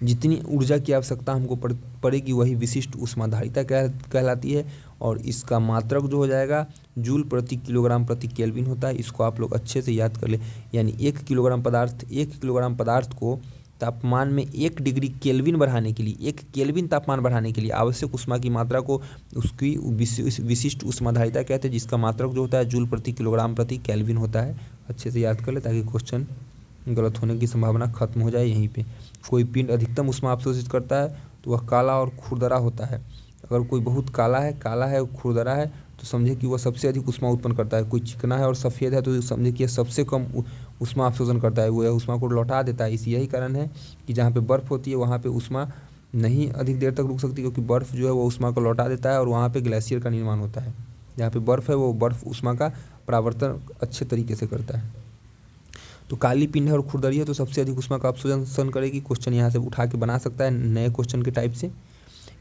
जितनी ऊर्जा की आवश्यकता हमको पड़ेगी वही विशिष्ट ऊष्मा धारिता कहलाती है। और इसका मात्रक जो हो जाएगा जूल प्रति किलोग्राम प्रति केल्विन होता है। इसको आप लोग अच्छे से याद कर ले। यानी 1 किलोग्राम पदार्थ को तापमान में 1 डिग्री केल्विन बढ़ाने के लिए, 1 केल्विन तापमान बढ़ाने के लिए आवश्यक ऊष्मा की मात्रा को उसकी विशिष्ट ऊष्मा धारिता कहते हैं, जिसका मात्रक जो होता है जूल प्रति किलोग्राम प्रति केल्विन होता है। अच्छे से याद कर ले ताकि क्वेश्चन गलत होने की संभावना खत्म हो जाए। यहीं पे कोई पिंड अधिकतम ऊष्मा अवशोषित करता है तो वह काला और खुरदरा होता है। अगर कोई बहुत काला है खुरदरा है तो समझे कि वह सबसे अधिक ऊष्मा उत्पन्न करता है। कोई चिकना है और सफ़ेद है तो समझे कि यह सबसे कम ऊष्मा अवशोषण करता है, वो यह ऊष्मा को लौटा देता है। यही कारण है कि जहाँ पे बर्फ़ होती है वहाँ पे ऊष्मा नहीं अधिक देर तक रुक सकती, क्योंकि बर्फ़ जो है वो ऊष्मा को लौटा देता है और वहाँ पे ग्लेशियर का निर्माण होता है। जहाँ पे बर्फ़ है वो बर्फ़ ऊष्मा का परावर्तन अच्छे तरीके से करता है। तो काली पिंड है और खुरदरी है तो सबसे अधिक ऊष्मा का अवशोषण करेगी। क्वेश्चन यहाँ से उठा के बना सकता है नए क्वेश्चन के टाइप से।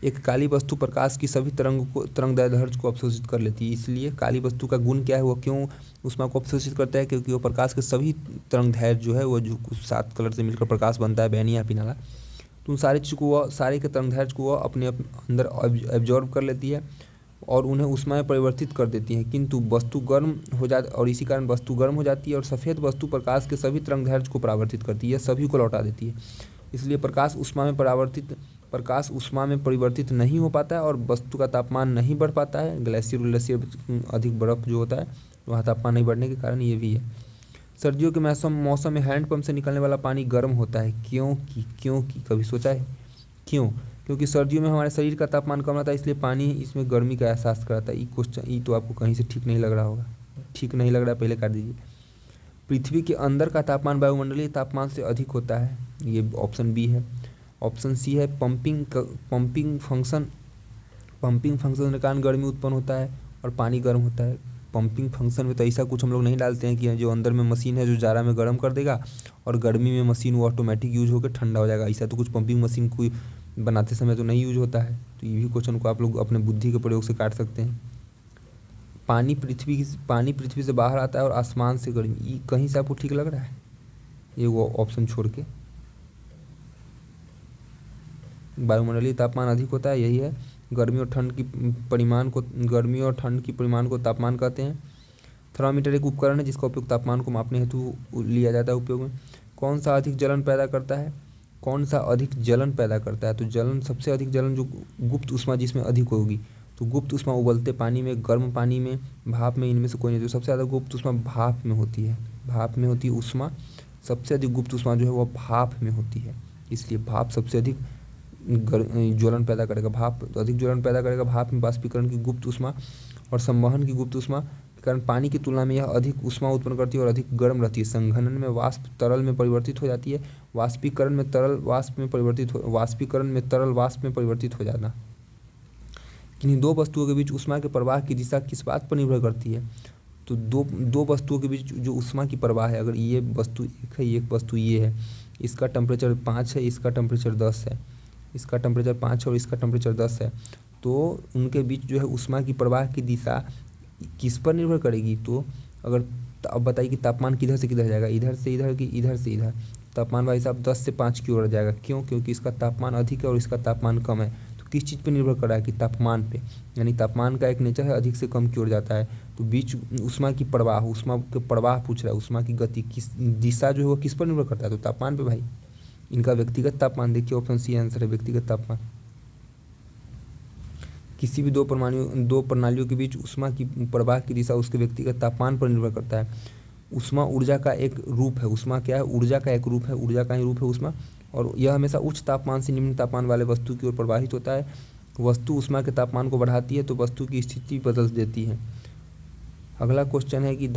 एक काली वस्तु प्रकाश की सभी तरंगदैर्ध्य को अवशोषित कर लेती है। इसलिए काली वस्तु का गुण क्या है, वो क्यों ऊष्मा को अवशोषित करता है? क्योंकि वो प्रकाश के सभी तरंगदैर्ध्य जो है वो जो 7 कलर से मिलकर प्रकाश बनता है, बैनी या पिनाला, तो उन सारी चीज़ को वह सारे के तरंगदैर्ध्य को वह अपने अंदर एब्जॉर्व कर लेती है और उन्हें ऊष्मा में परिवर्तित कर देती हैं। किंतु वस्तु गर्म हो जाती और इसी कारण वस्तु गर्म हो जाती है और सफ़ेद वस्तु प्रकाश के सभी तरंगदैर्ध्य को परावर्तित करती है, सभी को लौटा देती है। इसलिए प्रकाश ऊष्मा में परिवर्तित नहीं हो पाता है और वस्तु का तापमान नहीं बढ़ पाता है। ग्लेशियर अधिक बर्फ़ जो होता है वहाँ तापमान नहीं बढ़ने के कारण ये भी है। सर्दियों के मौसम में हैंडपंप से निकलने वाला पानी गर्म होता है। क्योंकि कभी सोचा है क्यों? क्योंकि सर्दियों में हमारे शरीर का तापमान कम रहता है, इसलिए पानी इसमें गर्मी का एहसास कराता है। ये तो आपको कहीं से ठीक नहीं लग रहा होगा। ठीक नहीं लग रहा है, पहले काट दीजिए। पृथ्वी के अंदर का तापमान वायुमंडलीय तापमान से अधिक होता है। ये ऑप्शन बी है। ऑप्शन सी है पंपिंग फंक्शन के कारण गर्मी उत्पन्न होता है और पानी गर्म होता है। पंपिंग फंक्शन में तो ऐसा कुछ हम लोग नहीं डालते हैं कि जो अंदर में मशीन है जो जाड़ा में गर्म कर देगा और गर्मी में मशीन वो ऑटोमेटिक यूज होकर ठंडा हो जाएगा। ऐसा तो कुछ पंपिंग मशीन कोई बनाते समय तो नहीं यूज होता है। तो ये भी क्वेश्चन को आप लोग अपने बुद्धि के प्रयोग से काट सकते हैं। पानी पृथ्वी से बाहर आता है और आसमान से गर्मी, ये कहीं से आपको ठीक लग रहा है? ये वो ऑप्शन छोड़ के वायुमंडलीय तापमान अधिक होता है, यही है। गर्मी और ठंड की परिमाण को तापमान कहते हैं। थर्मामीटर एक उपकरण है जिसका उपयोग तापमान को मापने हेतु लिया जाता है उपयोग में। कौन सा अधिक जलन पैदा करता है? तो जलन, सबसे अधिक जलन जो गुप्त ऊष्मा जिसमें अधिक होगी, तो गुप्त ऊष्मा उबलते पानी में, गर्म पानी में, भाप में, इनमें से कोई नहीं। तो सबसे ज़्यादा गुप्त ऊष्मा भाप में होती है। ऊष्मा सबसे अधिक गुप्त ऊष्मा जो है वह भाप में होती है। इसलिए भाप सबसे अधिक ज्वलन पैदा करेगा। भाप में वाष्पीकरण की गुप्त ऊष्मा और संवहन की गुप्त ऊष्मा के कारण पानी की तुलना में यह अधिक ऊष्मा उत्पन्न करती है और अधिक गर्म रहती है। संघनन में वाष्प तरल में परिवर्तित हो जाती है। वाष्पीकरण में तरल वाष्प में परिवर्तित हो जाना। किन्हीं दो वस्तुओं के बीच ऊष्मा के प्रवाह की दिशा किस बात पर निर्भर करती है? तो दो दो वस्तुओं के बीच जो ऊष्मा की प्रवाह है, अगर ये वस्तु एक है, एक वस्तु ये है, इसका टेम्परेचर 5 है, इसका टेम्परेचर 10 है, इसका टेम्परेचर 5 है और इसका टेम्परेचर 10 है, तो उनके बीच जो है ऊष्मा की प्रवाह की दिशा किस पर निर्भर करेगी? तो अगर अब बताइए कि तापमान किधर से किधर जाएगा, इधर से इधर कि इधर से इधर? तापमान भाई साहब 10 से 5 की ओर जाएगा। क्यों? क्योंकि इसका तापमान अधिक है और इसका तापमान कम है। तो किस चीज़ पे निर्भर कर रहा है? कि तापमान पे। यानी तापमान का एक नेचर है, अधिक से कम की ओर जाता है। तो बीच ऊष्मा की प्रवाह, ऊष्मा के प्रवाह पूछ रहा है, ऊष्मा की गति किस दिशा जो है वो किस पर निर्भर करता है? तो तापमान पे भाई। इनका व्यक्तिगत तापमान, देखिए ऑप्शन सी आंसर है, व्यक्तिगत तापमान। किसी भी दो प्रणालियों के बीच ऊष्मा की प्रवाह की दिशा उसके व्यक्तिगत तापमान पर निर्भर करता है। ऊष्मा ऊर्जा का एक रूप है। ऊष्मा क्या है? ऊर्जा का एक रूप है, ऊर्जा का ही रूप है ऊष्मा, और यह हमेशा उच्च तापमान से निम्न तापमान वाले वस्तु की ओर प्रवाहित होता है। वस्तु ऊष्मा के तापमान को बढ़ाती है तो वस्तु की स्थिति बदल देती है। अगला क्वेश्चन है कि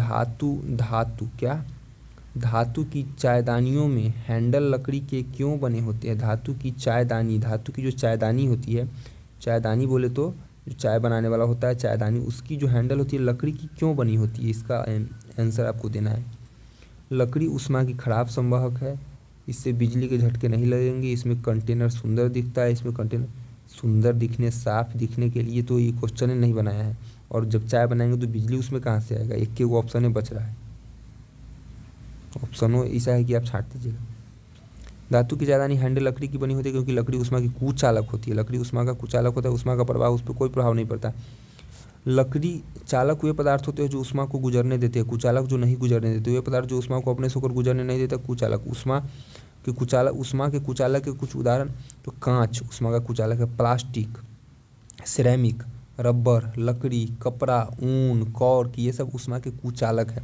धातु की चायदानियों में हैंडल लकड़ी के क्यों बने होते हैं? धातु की जो चायदानी होती है, चायदानी बोले तो जो चाय बनाने वाला होता है चायदानी, उसकी जो हैंडल होती है लकड़ी की क्यों बनी होती है? इसका आंसर आपको देना है। लकड़ी ऊष्मा की खराब संवाहक है, इससे बिजली के झटके नहीं लगेंगे, इसमें कंटेनर सुंदर दिखता है, इसमें कंटेनर सुंदर दिखने, साफ दिखने के लिए तो ये क्वेश्चन ने नहीं बनाया है। और जब चाय बनाएंगे तो बिजली उसमें कहाँ से आएगा? एक के वो ऑप्शन में बच रहा है। ऑप्शन ऐसा है कि आप छांट दीजिएगा। धातु की चायदानी हैंडल लकड़ी की बनी होती है क्योंकि लकड़ी ऊष्मा की कुचालक होती है। लकड़ी ऊष्मा का कुचालक होता है, ऊष्मा का प्रभाव उस पर कोई प्रभाव नहीं पड़ता। लकड़ी चालक वे पदार्थ होते हैं जो ऊष्मा को गुजरने देते हैं, कुचालक जो नहीं गुजरने देते। वे पदार्थ जो ऊष्मा को अपने से होकर गुजरने नहीं देता, कुचालक। ऊष्मा के कुचालक के कुछ उदाहरण, तो कांच ऊष्मा का कुचालक है, प्लास्टिक, सिरेमिक, रबर, लकड़ी, कपड़ा, ऊन, कॉर्क, ये सब ऊष्मा के कुचालक है।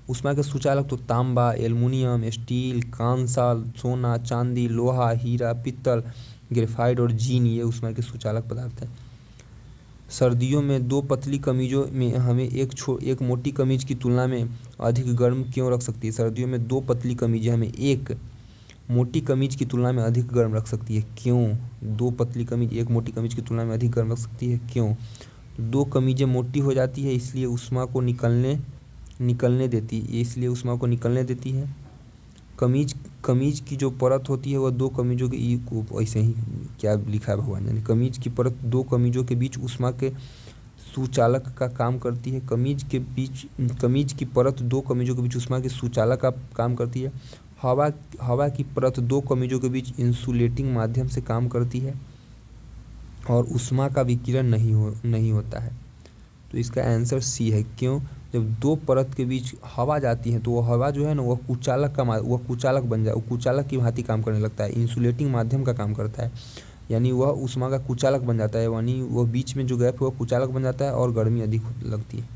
ऊष्मा के सुचालक तो तांबा, एल्युमिनियम, स्टील, कांसा, सोना, चांदी, लोहा, हीरा, पित्तल, ग्रेफाइट और जीन, ये ऊष्मा के सुचालक पदार्थ हैं। सर्दियों में दो पतली कमीजों में हमें एक मोटी कमीज की तुलना में अधिक गर्म क्यों रख सकती है? सर्दियों में दो पतली कमीजें हमें एक मोटी कमीज की तुलना में अधिक गर्म रख सकती है। क्यों? दो पतली कमीज एक मोटी कमीज की तुलना में अधिक गर्म रख सकती है। क्यों? दो कमीजें मोटी हो जाती है इसलिए ऊष्मा को निकलने देती है। कमीज की जो परत होती है वह दो कमीजों के ऐसे ही क्या लिखा है भगवान जाने। कमीज की परत दो कमीजों के बीच ऊष्मा के सुचालक का काम करती है। कमीज की परत दो कमीजों के बीच ऊष्मा के सुचालक का काम करती है। हवा की परत दो कमीजों के बीच इंसुलेटिंग माध्यम से काम करती है और ऊष्मा का विकिरण नहीं होता है। तो इसका आंसर सी है। क्यों? जब दो परत के बीच हवा जाती है तो वो हवा जो है ना वह कुचालक बन जाए, वो कुचालक की भांति काम करने लगता है, इंसुलेटिंग माध्यम का काम करता है, यानी वह ऊष्मा का कुचालक बन जाता है, यानी वह बीच में जो गैप है वह कुचालक बन जाता है और गर्मी अधिक लगती है।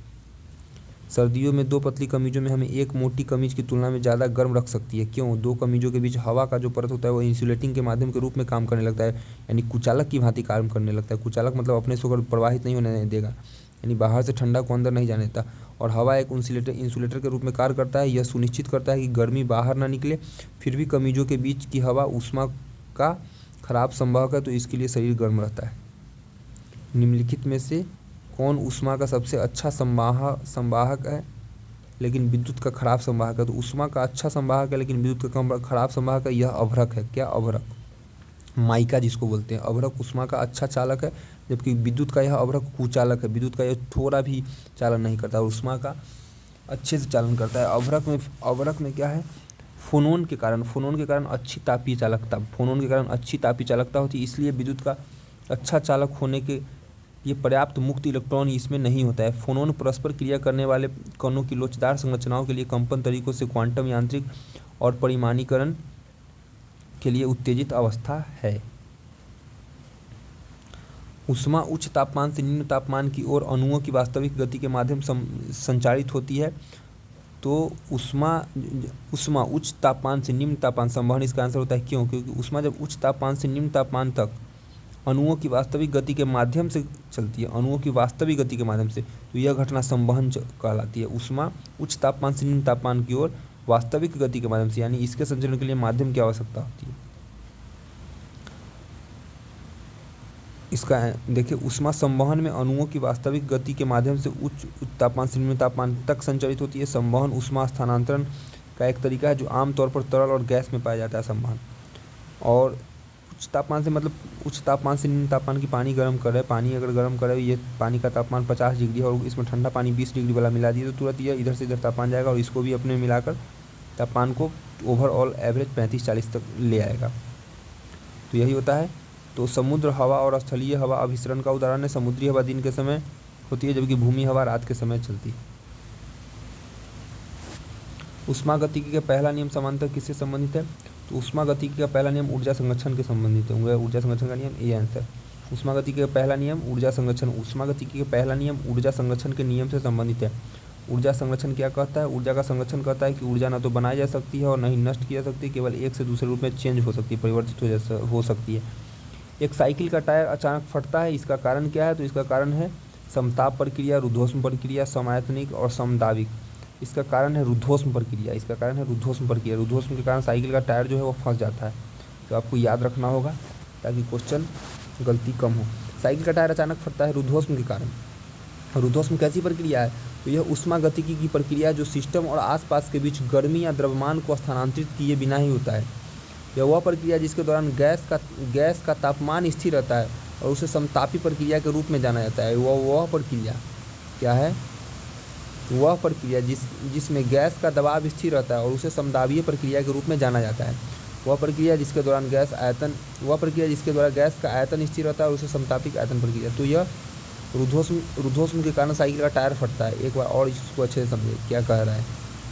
सर्दियों में दो पतली कमीजों में हमें एक मोटी कमीज की तुलना में ज़्यादा गर्म रख सकती है। क्यों? दो कमीजों के बीच हवा का जो परत होता है वो इंसुलेटिंग के माध्यम के रूप में काम करने लगता है, यानी कुचालक की भांति काम करने लगता है। कुचालक मतलब अपने से होकर प्रवाहित नहीं होने देगा, यानी बाहर से ठंडा को अंदर नहीं जाने देता। और हवा एक इंसुलेटर के रूप में कार्य करता है, यह सुनिश्चित करता है कि गर्मी बाहर ना निकले। फिर भी कमीजों के बीच की हवा ऊष्मा का खराब संवाहक है तो इसके लिए शरीर गर्म रहता है। निम्नलिखित में से कौन ऊष्मा का सबसे अच्छा संवाहक है लेकिन विद्युत का खराब संवाहक है? तो ऊष्मा का अच्छा संवाहक है लेकिन विद्युत का खराब संवाहक है, यह अभ्रक है। क्या? अभ्रक, माइका जिसको बोलते हैं। अभ्रक ऊष्मा का अच्छा चालक है जबकि विद्युत का यह अभ्रक कुचालक है। विद्युत का यह थोड़ा भी चालन नहीं करता, ऊष्मा का अच्छे से चालन करता है। अभ्रक में क्या है? फोनोन के कारण अच्छी तापीय चालकता होती है, इसलिए विद्युत का अच्छा चालक होने के ये पर्याप्त मुक्त इलेक्ट्रॉन इसमें नहीं होता है। फोनोन परस्पर क्रिया करने वाले कणों की लोचदार संरचनाओं के लिए कंपन तरीकों से क्वांटम यांत्रिक और परिमाणीकरण के लिए उत्तेजित अवस्था है। ऊष्मा उच्च तापमान से निम्न तापमान की ओर अणुओं की वास्तविक गति के माध्यम संचारित होती है। तो ऊष्मा उच्च तापमान से निम्न तापमान संवहन इसका आंसर होता है। क्यों? क्योंकि ऊष्मा जब उच्च तापमान से निम्न तापमान तक अणुओं की वास्तविक गति के माध्यम से चलती है, तो यह घटना संवहन कहलाती है। ऊष्मा उच्च तापमान से निम्न तापमान की ओर वास्तविक गति के माध्यम से, यानी इसके संचरण के लिए माध्यम की आवश्यकता होती है। इसका देखिए, ऊष्मा संवहन में अणुओं की वास्तविक गति के माध्यम से उच्च तापमान से निम्न तापमान तक संचरित होती है। संवहन ऊष्मा स्थानांतरण का एक तरीका है जो आमतौर पर तरल और गैस में पाया जाता है संवहन। और उच्च तापमान से मतलब उच्च तापमान से निम्न तापमान की पानी गर्म कर रहे, पानी अगर गर्म करे, ये पानी का तापमान 50 डिग्री है और इसमें ठंडा पानी 20 डिग्री वाला मिला दिए तो तुरंत यह इधर से इधर तापमान जाएगा और इसको भी अपने मिलाकर तापमान को ओवरऑल एवरेज 35-40 तक ले आएगा। तो यही होता है। तो समुद्र हवा और स्थलीय हवा अभिसरण का उदाहरण है। समुद्री हवा दिन के समय होती है जबकि भूमि हवा रात के समय चलती है। ऊष्मागतिकी का पहला नियम सामान्यतः किससे संबंधित है? तो ऊष्मागतिकी का पहला नियम ऊर्जा संरक्षण के संबंधित है। ऊर्जा संरक्षण का नियम, ये आंसर। ऊष्मागतिकी का पहला नियम ऊर्जा संरक्षण, ऊष्मागतिकी का पहला नियम ऊर्जा संरक्षण के नियम से संबंधित है। ऊर्जा संरक्षण क्या कहता है? ऊर्जा का संरक्षण कहता है कि ऊर्जा न तो बनाई जा सकती है और न ही नष्ट की जा सकती है, केवल एक से दूसरे रूप में चेंज हो सकती है, परिवर्तित हो सकती है। एक साइकिल का टायर अचानक फटता है, इसका कारण क्या है? तो इसका कारण है समताप प्रक्रिया, रुद्धोष्म प्रक्रिया, समायतनिक और समदाविक। इसका कारण है रुद्धोष्म प्रक्रिया, इसका कारण है रुद्धोष्म प्रक्रिया। रुद्धोष्म के कारण साइकिल का टायर जो है वो फंस जाता है। तो आपको याद रखना होगा ताकि क्वेश्चन गलती कम हो। साइकिल का टायर अचानक फटता है रुद्धोष्म के कारण। रुद्धोष्म कैसी प्रक्रिया है? तो यह ऊष्मागतिकी की प्रक्रिया जो सिस्टम और आसपास के बीच गर्मी या द्रव्यमान को स्थानांतरित किए बिना ही होता है। यह वह प्रक्रिया जिसके दौरान गैस का तापमान स्थिर रहता है और उसे समतापी प्रक्रिया के रूप में जाना जाता है। वह प्रक्रिया क्या है? वह प्रक्रिया जिसमें गैस का दबाव स्थिर रहता है और उसे समदाबीय प्रक्रिया के रूप में जाना जाता है। वह प्रक्रिया जिसके द्वारा गैस का आयतन स्थिर रहता है और उसे समतापिक आयतन प्रक्रिया। तो यह रुद्धोष्म के कारण साइकिल का टायर फटता है। एक बार और इसको अच्छे से समझे क्या कह रहा है,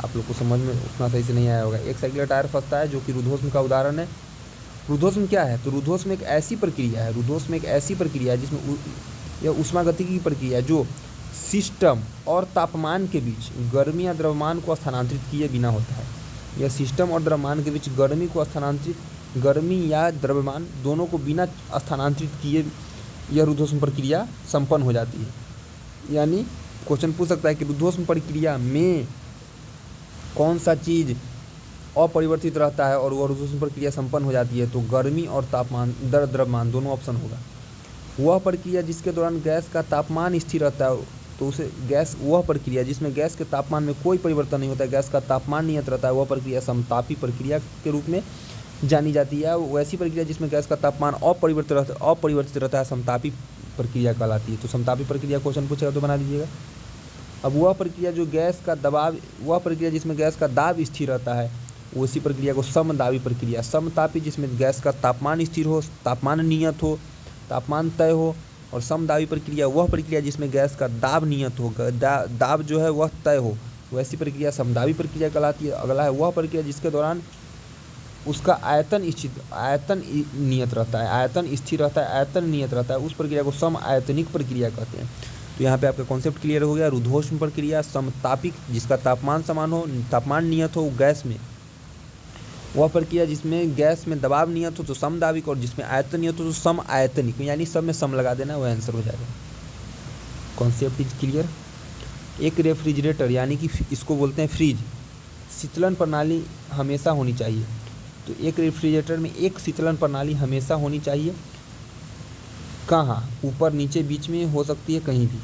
आप लोग को समझ में उतना सही से नहीं आया होगा। एक साइकिल का टायर फंसता है जो कि रुद्धोष्म का उदाहरण है। रुद्धोष्म क्या है? तो रुद्धोष्म एक ऐसी प्रक्रिया है जिसमें यह ऊष्मागतिकी की प्रक्रिया जो सिस्टम और तापमान के बीच गर्मी या द्रव्यमान को स्थानांतरित किए बिना होता है। यह सिस्टम और द्रव्यमान के बीच गर्मी या द्रव्यमान दोनों को बिना स्थानांतरित किए यह रुद्धोष्म प्रक्रिया संपन्न हो जाती है। यानी क्वेश्चन पूछ सकता है कि रुद्धोष्म प्रक्रिया में कौन सा चीज़ अपरिवर्तित रहता है और वह रुद्धोष्म प्रक्रिया संपन्न हो जाती है? तो गर्मी और तापमान, द्रव्यमान दोनों ऑप्शन होगा। वह प्रक्रिया जिसके दौरान गैस का तापमान स्थिर रहता है तो उसे वह प्रक्रिया जिसमें गैस के तापमान में कोई परिवर्तन नहीं होता है, गैस का तापमान नियत रहता है, वह प्रक्रिया समतापी प्रक्रिया के रूप में जानी जाती है। वैसी प्रक्रिया जिसमें गैस का तापमान अपरिवर्तित रहता है समतापी प्रक्रिया कहलाती है। तो समतापी प्रक्रिया क्वेश्चन पूछेगा तो बना दीजिएगा। अब वह प्रक्रिया जिसमें गैस का दाब स्थिर रहता है उसी प्रक्रिया को समदाबी प्रक्रिया। समतापी जिसमें गैस का तापमान स्थिर हो, तापमान नियत हो, तापमान तय हो। और समदाबी प्रक्रिया वह प्रक्रिया जिसमें गैस का दाब नियत हो, दाब जो है वह तय हो, वैसी प्रक्रिया समदाबी प्रक्रिया कहलाती है। अगला है वह प्रक्रिया जिसके दौरान उसका आयतन नियत रहता है, आयतन स्थिर रहता है, आयतन नियत रहता है, उस प्रक्रिया को सम आयतनिक प्रक्रिया कहते हैं। तो यहाँ पे आपका कॉन्सेप्ट क्लियर हो गया। रुद्धोष्म प्रक्रिया समतापिक जिसका तापमान समान हो, तापमान नियत हो गैस में, वह प्रक्रिया जिसमें गैस में दबाव नियत हो तो समदाबिक, और जिसमें आयतन नियत हो तो सम आयतनिक, यानी सब में सम लगा देना, वह आंसर हो जाएगा। Concept is clear. एक रेफ्रिजरेटर यानी कि इसको बोलते हैं फ्रिज, शीतलन प्रणाली हमेशा होनी चाहिए। तो एक रेफ्रिजरेटर में एक शीतलन प्रणाली हमेशा होनी चाहिए। कहाँ? ऊपर, नीचे, बीच में हो सकती है, कहीं भी।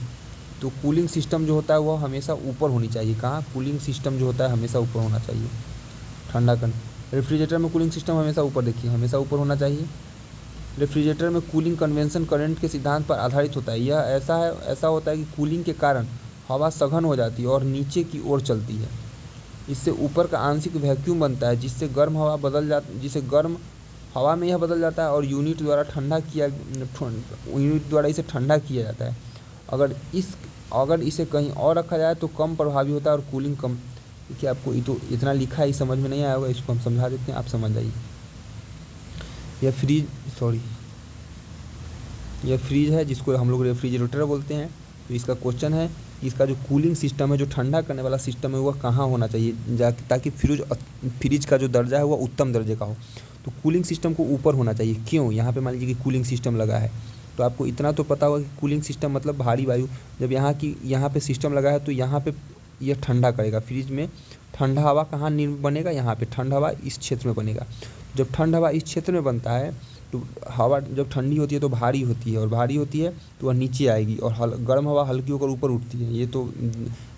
तो कूलिंग सिस्टम जो होता है वह हमेशा ऊपर होनी चाहिए। कहाँ? कूलिंग सिस्टम जो होता है हमेशा ऊपर होना चाहिए, ठंडा करने। रेफ्रिजरेटर में कूलिंग सिस्टम हमेशा ऊपर, देखिए हमेशा ऊपर होना चाहिए। रेफ्रिजरेटर में कूलिंग कन्वेंशन करंट के सिद्धांत पर आधारित होता है। यह ऐसा होता है कि कूलिंग के कारण हवा सघन हो जाती है और नीचे की ओर चलती है। इससे ऊपर का आंशिक वैक्यूम बनता है जिससे गर्म हवा में यह बदल जाता है और यूनिट द्वारा इसे ठंडा किया जाता है। अगर इसे कहीं और रखा जाए तो कम प्रभावी होता है और कूलिंग कम। देखिए आपको तो इतना लिखा है, समझ में नहीं आया होगा, इसको हम समझा देते हैं, आप समझ जाइए। यह फ्रिज है जिसको हम लोग रेफ्रिजरेटर बोलते हैं। तो इसका क्वेश्चन है इसका जो कूलिंग सिस्टम है, जो ठंडा करने वाला सिस्टम है, वह कहाँ होना चाहिए ताकि फ्रिज का जो दर्जा है वह उत्तम दर्जे का हो। तो कूलिंग सिस्टम को ऊपर होना चाहिए। क्यों? यहाँ पे मान लीजिए कि कूलिंग सिस्टम लगा है तो आपको इतना तो पता होगा कि कूलिंग सिस्टम मतलब भारी वायु। जब यहाँ पे सिस्टम लगा है तो यहाँ पे यह ठंडा करेगा। फ्रिज में ठंडा हवा कहाँ बनेगा? यहाँ पे ठंडा हवा इस क्षेत्र में बनेगा। जब ठंडा हवा इस क्षेत्र में बनता है तो हवा जब ठंडी होती है तो भारी होती है, और भारी होती है तो वह नीचे आएगी, और गर्म हवा हल्की होकर ऊपर उठती है। ये तो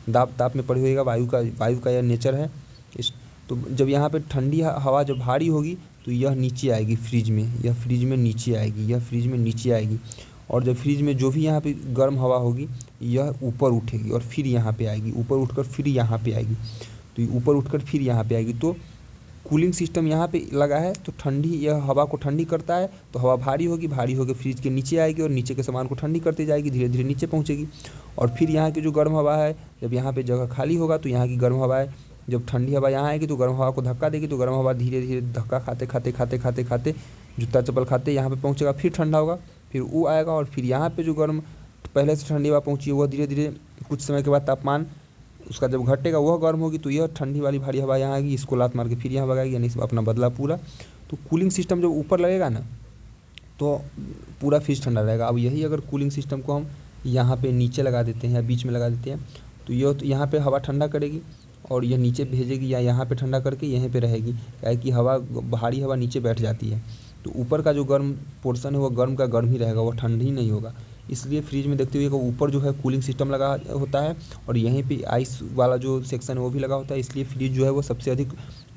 ताप में पढ़े होइएगा, वायु का यह नेचर है। इस तो जब यहाँ पे ठंडी हवा जब भारी होगी तो यह नीचे आएगी फ्रिज में, यह फ्रिज में नीचे आएगी, यह फ्रिज में नीचे आएगी। और जब फ्रिज में जो भी यहाँ पे गर्म हवा होगी यह ऊपर उठेगी और फिर यहाँ पे आएगी, ऊपर उठकर फिर यहाँ पे आएगी, तो ये ऊपर उठकर फिर यहाँ पे आएगी। तो कूलिंग सिस्टम यहाँ पे लगा है, तो ठंडी यह हवा को ठंडी करता है, तो हवा भारी होगी, भारी होकर फ्रिज के नीचे आएगी और नीचे के सामान को ठंडी करती जाएगी, धीरे धीरे नीचे पहुँचेगी। और फिर यहाँ की जो गर्म हवा है, जब यहाँ पे जगह खाली होगा तो यहाँ की गर्म हवा है, जब ठंडी हवा यहाँ आएगी तो गर्म हवा को धक्का देगी, तो गर्म हवा धीरे धीरे धक्का खाते खाते खाते खाते खाते जूता चप्पल खाते यहाँ पे पहुँचेगा, फिर ठंडा होगा, फिर वो आएगा, और फिर यहाँ पे जो गर्म पहले से ठंडी हवा पहुँची है वह धीरे धीरे कुछ समय के बाद तापमान उसका जब घटेगा वह गर्म होगी, तो यह ठंडी वाली भारी हवा यहाँ आएगी, इसको लात मार के फिर यहाँ भगाएगी, यानी अपना बदला पूरा। तो कूलिंग सिस्टम जब ऊपर लगेगा ना तो पूरा फ्रिज ठंडा रहेगा। अब यही अगर कूलिंग सिस्टम को हम यहाँ पे नीचे लगा देते हैं या बीच में लगा देते हैं तो यह तो यहाँ पे हवा ठंडा करेगी और यह नीचे भेजेगी, या यहाँ पे ठंडा करके यहीं पे रहेगी, क्या है कि हवा भारी हवा नीचे बैठ जाती है, तो ऊपर का जो गर्म पोर्शन है वह गर्म का गर्म ही रहेगा, वह ठंडी नहीं होगा। इसलिए फ्रिज में देखते हुए कि ऊपर जो है कूलिंग सिस्टम लगा होता है और यहीं पे आइस वाला जो सेक्शन है वो भी लगा होता है, इसलिए फ्रिज जो है वो सबसे अधिक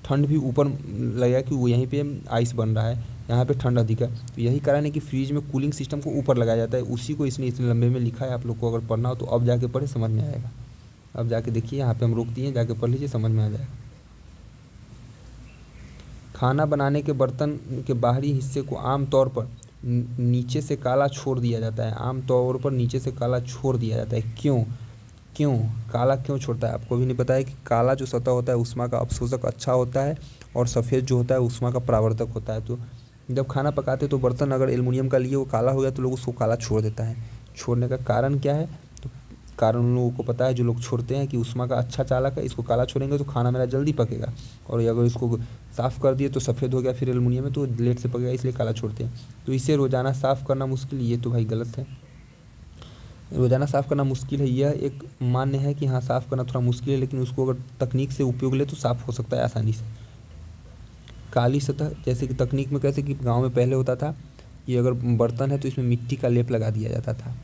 ठंड भी ऊपर लगेगा कि वो यहीं पे आइस बन रहा है, यहाँ पे ठंड अधिक है। तो यही कारण है कि फ्रिज में कूलिंग सिस्टम को ऊपर लगाया जाता है, उसी को इसने इतने लंबे में लिखा है। आप लोग को अगर पढ़ना हो तो अब जाके पढ़े, समझ में आएगा। अब जाके देखिए, यहाँ पे हम रोक दिए, जाके पढ़ लीजिए, समझ में आ जाएगा। खाना बनाने के बर्तन के बाहरी हिस्से को आमतौर पर नीचे से काला छोड़ दिया जाता है, आमतौर पर नीचे से काला छोड़ दिया जाता है। क्यों काला क्यों छोड़ता है? आपको भी नहीं पता है कि काला जो सतह होता है ऊष्मा का अवशोषक अच्छा होता है और सफ़ेद जो होता है ऊष्मा का परावर्तक होता है। तो जब खाना पकाते तो बर्तन अगर एल्युमिनियम का लिए वो काला हो गया तो लोग उसको काला छोड़ देता है। छोड़ने का कारण क्या है? तो कारण उन लोगों को पता है जो लोग छोड़ते हैं कि ऊष्मा का अच्छा चालक है, इसको काला छोड़ेंगे तो खाना मेरा जल्दी पकेगा, और अगर इसको साफ़ कर दिए तो सफ़ेद हो गया फिर एल्युमिनियम में तो लेट से पकेगा, इसलिए काला छोड़ते हैं। तो इसे रोज़ाना साफ़ करना मुश्किल, ये तो भाई गलत है। रोज़ाना साफ़ करना मुश्किल है, यह एक मान्य है कि हाँ साफ़ करना थोड़ा मुश्किल है, लेकिन उसको अगर तकनीक से उपयोग ले तो साफ़ हो सकता है आसानी से। काली सतह, जैसे कि तकनीक में कैसे कि गांव में पहले होता था कि अगर बर्तन है तो इसमें मिट्टी का लेप लगा दिया जाता था।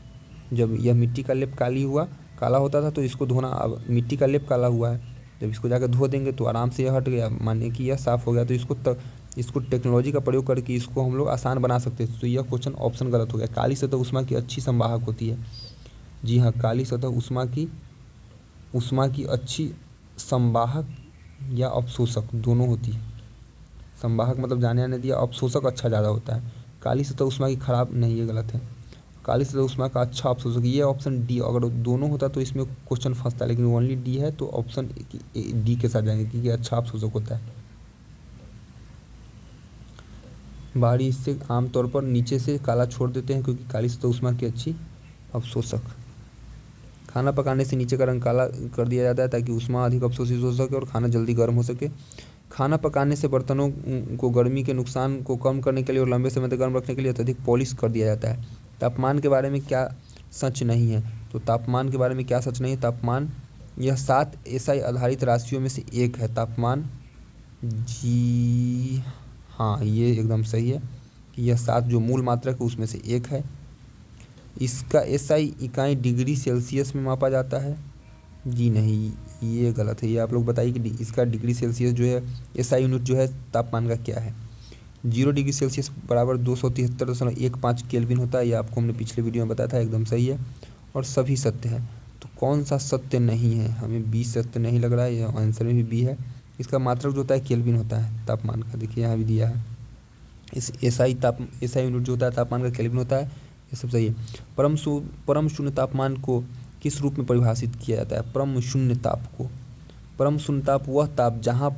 जब यह मिट्टी का लेप काला होता था तो इसको धोना, अब मिट्टी का लेप काला हुआ है, जब इसको जाकर धो देंगे तो आराम से यह हट गया, मानिए कि यह साफ़ हो गया। तो इसको टेक्नोलॉजी का प्रयोग करके इसको हम लोग आसान बना सकते थे। तो यह क्वेश्चन ऑप्शन गलत हो गया। काली सतह ऊष्मा की अच्छी संवाहक होती है। जी हाँ, काली सतह ऊष्मा की अच्छी संवाहक या अवशोषक दोनों होती है। संवाहक मतलब जाने आने दिया, अवशोषक अच्छा ज़्यादा होता है। काली सतह ऊष्मा की खराब नहीं, ये गलत है। काली सतह ऊष्मा का अच्छा अवशोषक, ये ऑप्शन डी, अगर दोनों होता तो इसमें क्वेश्चन फंसता, लेकिन ओनली डी है तो ऑप्शन डी के साथ जाएंगे क्योंकि अच्छा अवशोषक होता है। बाहरी हिस्से आमतौर पर नीचे से काला छोड़ देते हैं क्योंकि काली सतह ऊष्मा की अच्छी अवशोषक। खाना पकाने से नीचे का रंग काला कर दिया जाता है ताकि ऊष्मा अधिक अवशोषित हो सके और खाना जल्दी गर्म हो सके। खाना पकाने से बर्तनों को गर्मी के नुकसान को कम करने के लिए और लंबे समय तक गर्म रखने के लिए अत्यधिक पॉलिश कर दिया जाता है। तापमान के बारे में क्या सच नहीं है? तो तापमान के बारे में क्या सच नहीं है? तापमान यह 7 SI आधारित राशियों में से एक है। तापमान, जी हाँ, ये एकदम सही है कि यह 7 जो मूल मात्रक है उसमें से एक है। इसका SI इकाई डिग्री सेल्सियस में मापा जाता है। जी नहीं, ये गलत है। ये आप लोग बताइए कि इसका डिग्री सेल्सियस जो है SI यूनिट जो है तापमान का क्या है। 0 डिग्री सेल्सियस बराबर 273.15 केल्विन होता है। ये आपको हमने पिछले वीडियो में बताया था, एकदम सही है और सभी सत्य है। तो कौन सा सत्य नहीं है? हमें बी सत्य नहीं लग रहा है, ये आंसर में भी बी है। इसका मात्रक जो होता है केल्विन होता है तापमान का, देखिए यहाँ भी दिया है। इस SI यूनिट जो होता है तापमान का केल्विन होता है, ये सब सही है। परम शून्य तापमान को किस रूप में परिभाषित किया जाता है? परम शून्य ताप वह ताप जहाँ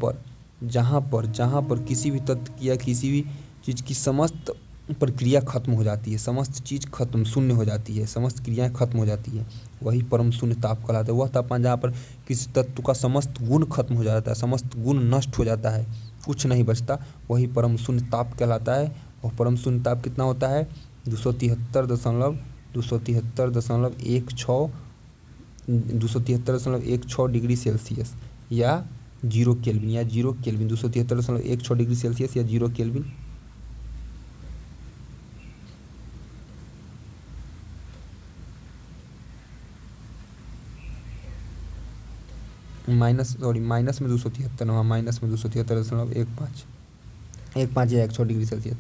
पर किसी भी तत्व या किसी भी चीज़ की समस्त प्रक्रिया खत्म हो जाती है, समस्त चीज़ खत्म शून्य हो जाती है, समस्त क्रियाएं खत्म हो जाती है, वही परम शून्य ताप कहलाता है। वह तापमान जहाँ पर किसी तत्व का समस्त गुण खत्म हो जाता है, समस्त गुण नष्ट हो जाता है, कुछ नहीं बचता, वही परम शून्य ताप कहलाता है। और परम शून्य ताप कितना होता है? 273.16 डिग्री सेल्सियस या 0 केल्विन 273.16 डिग्री सेल्सियस या 0 केल्विन। माइनस में 273, हाँ माइनस में 273.15 या 106 डिग्री सेल्सियस।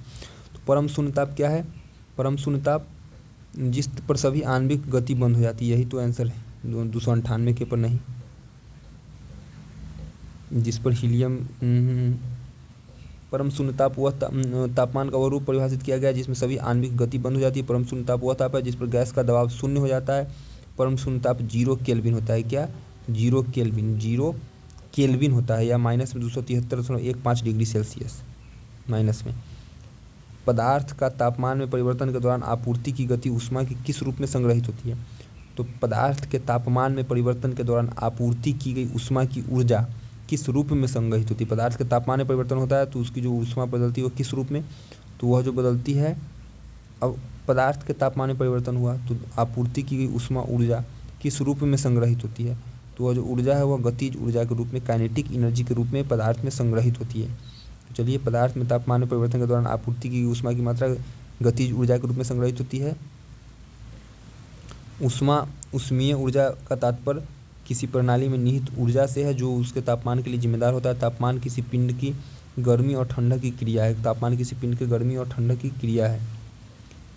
तो परम शून्य ताप क्या है? परम शून्य ताप जिस पर सभी आणविक गति बंद हो जाती है, यही तो आंसर है 298 के पर नहीं, जिस पर हीलियम। परम शून्य ताप वह तापमान का वह रूप परिभाषित किया गया जिसमें सभी आणविक गति बंद हो जाती है। परम शून्य ताप वह ताप है जिस पर गैस का दबाव शून्य हो जाता है। परम शून्य ताप 0 केल्विन होता है। क्या? 0 केल्विन होता है, या माइनस में 273.15 डिग्री सेल्सियस माइनस में। पदार्थ का तापमान में परिवर्तन के दौरान आपूर्ति की गति ऊष्मा की किस रूप में संग्रहित होती है? तो पदार्थ के तापमान में परिवर्तन के दौरान आपूर्ति की गई ऊष्मा की ऊर्जा किस रूप में संग्रहित होती है? पदार्थ के तापमान में परिवर्तन होता है तो उसकी जो ऊष्मा बदलती है वो किस रूप में? तो वह जो बदलती है, अब पदार्थ के तापमान में परिवर्तन हुआ तो आपूर्ति की गई ऊष्मा ऊर्जा किस रूप में संग्रहित होती है? तो वह जो ऊर्जा है वह गतिज ऊर्जा के रूप में, काइनेटिक एनर्जी के रूप में पदार्थ में संग्रहित होती है। तो चलिए, पदार्थ में तापमान में परिवर्तन के दौरान आपूर्ति की गई ऊष्मा की मात्रा गतिज ऊर्जा के रूप में संग्रहित होती है। ऊष्मीय ऊर्जा का तात्पर्य किसी प्रणाली में निहित ऊर्जा से है जो उसके तापमान के लिए जिम्मेदार होता है। तापमान किसी पिंड की गर्मी और ठंडक की क्रिया है। तापमान किसी पिंड की गर्मी और ठंडक की क्रिया है।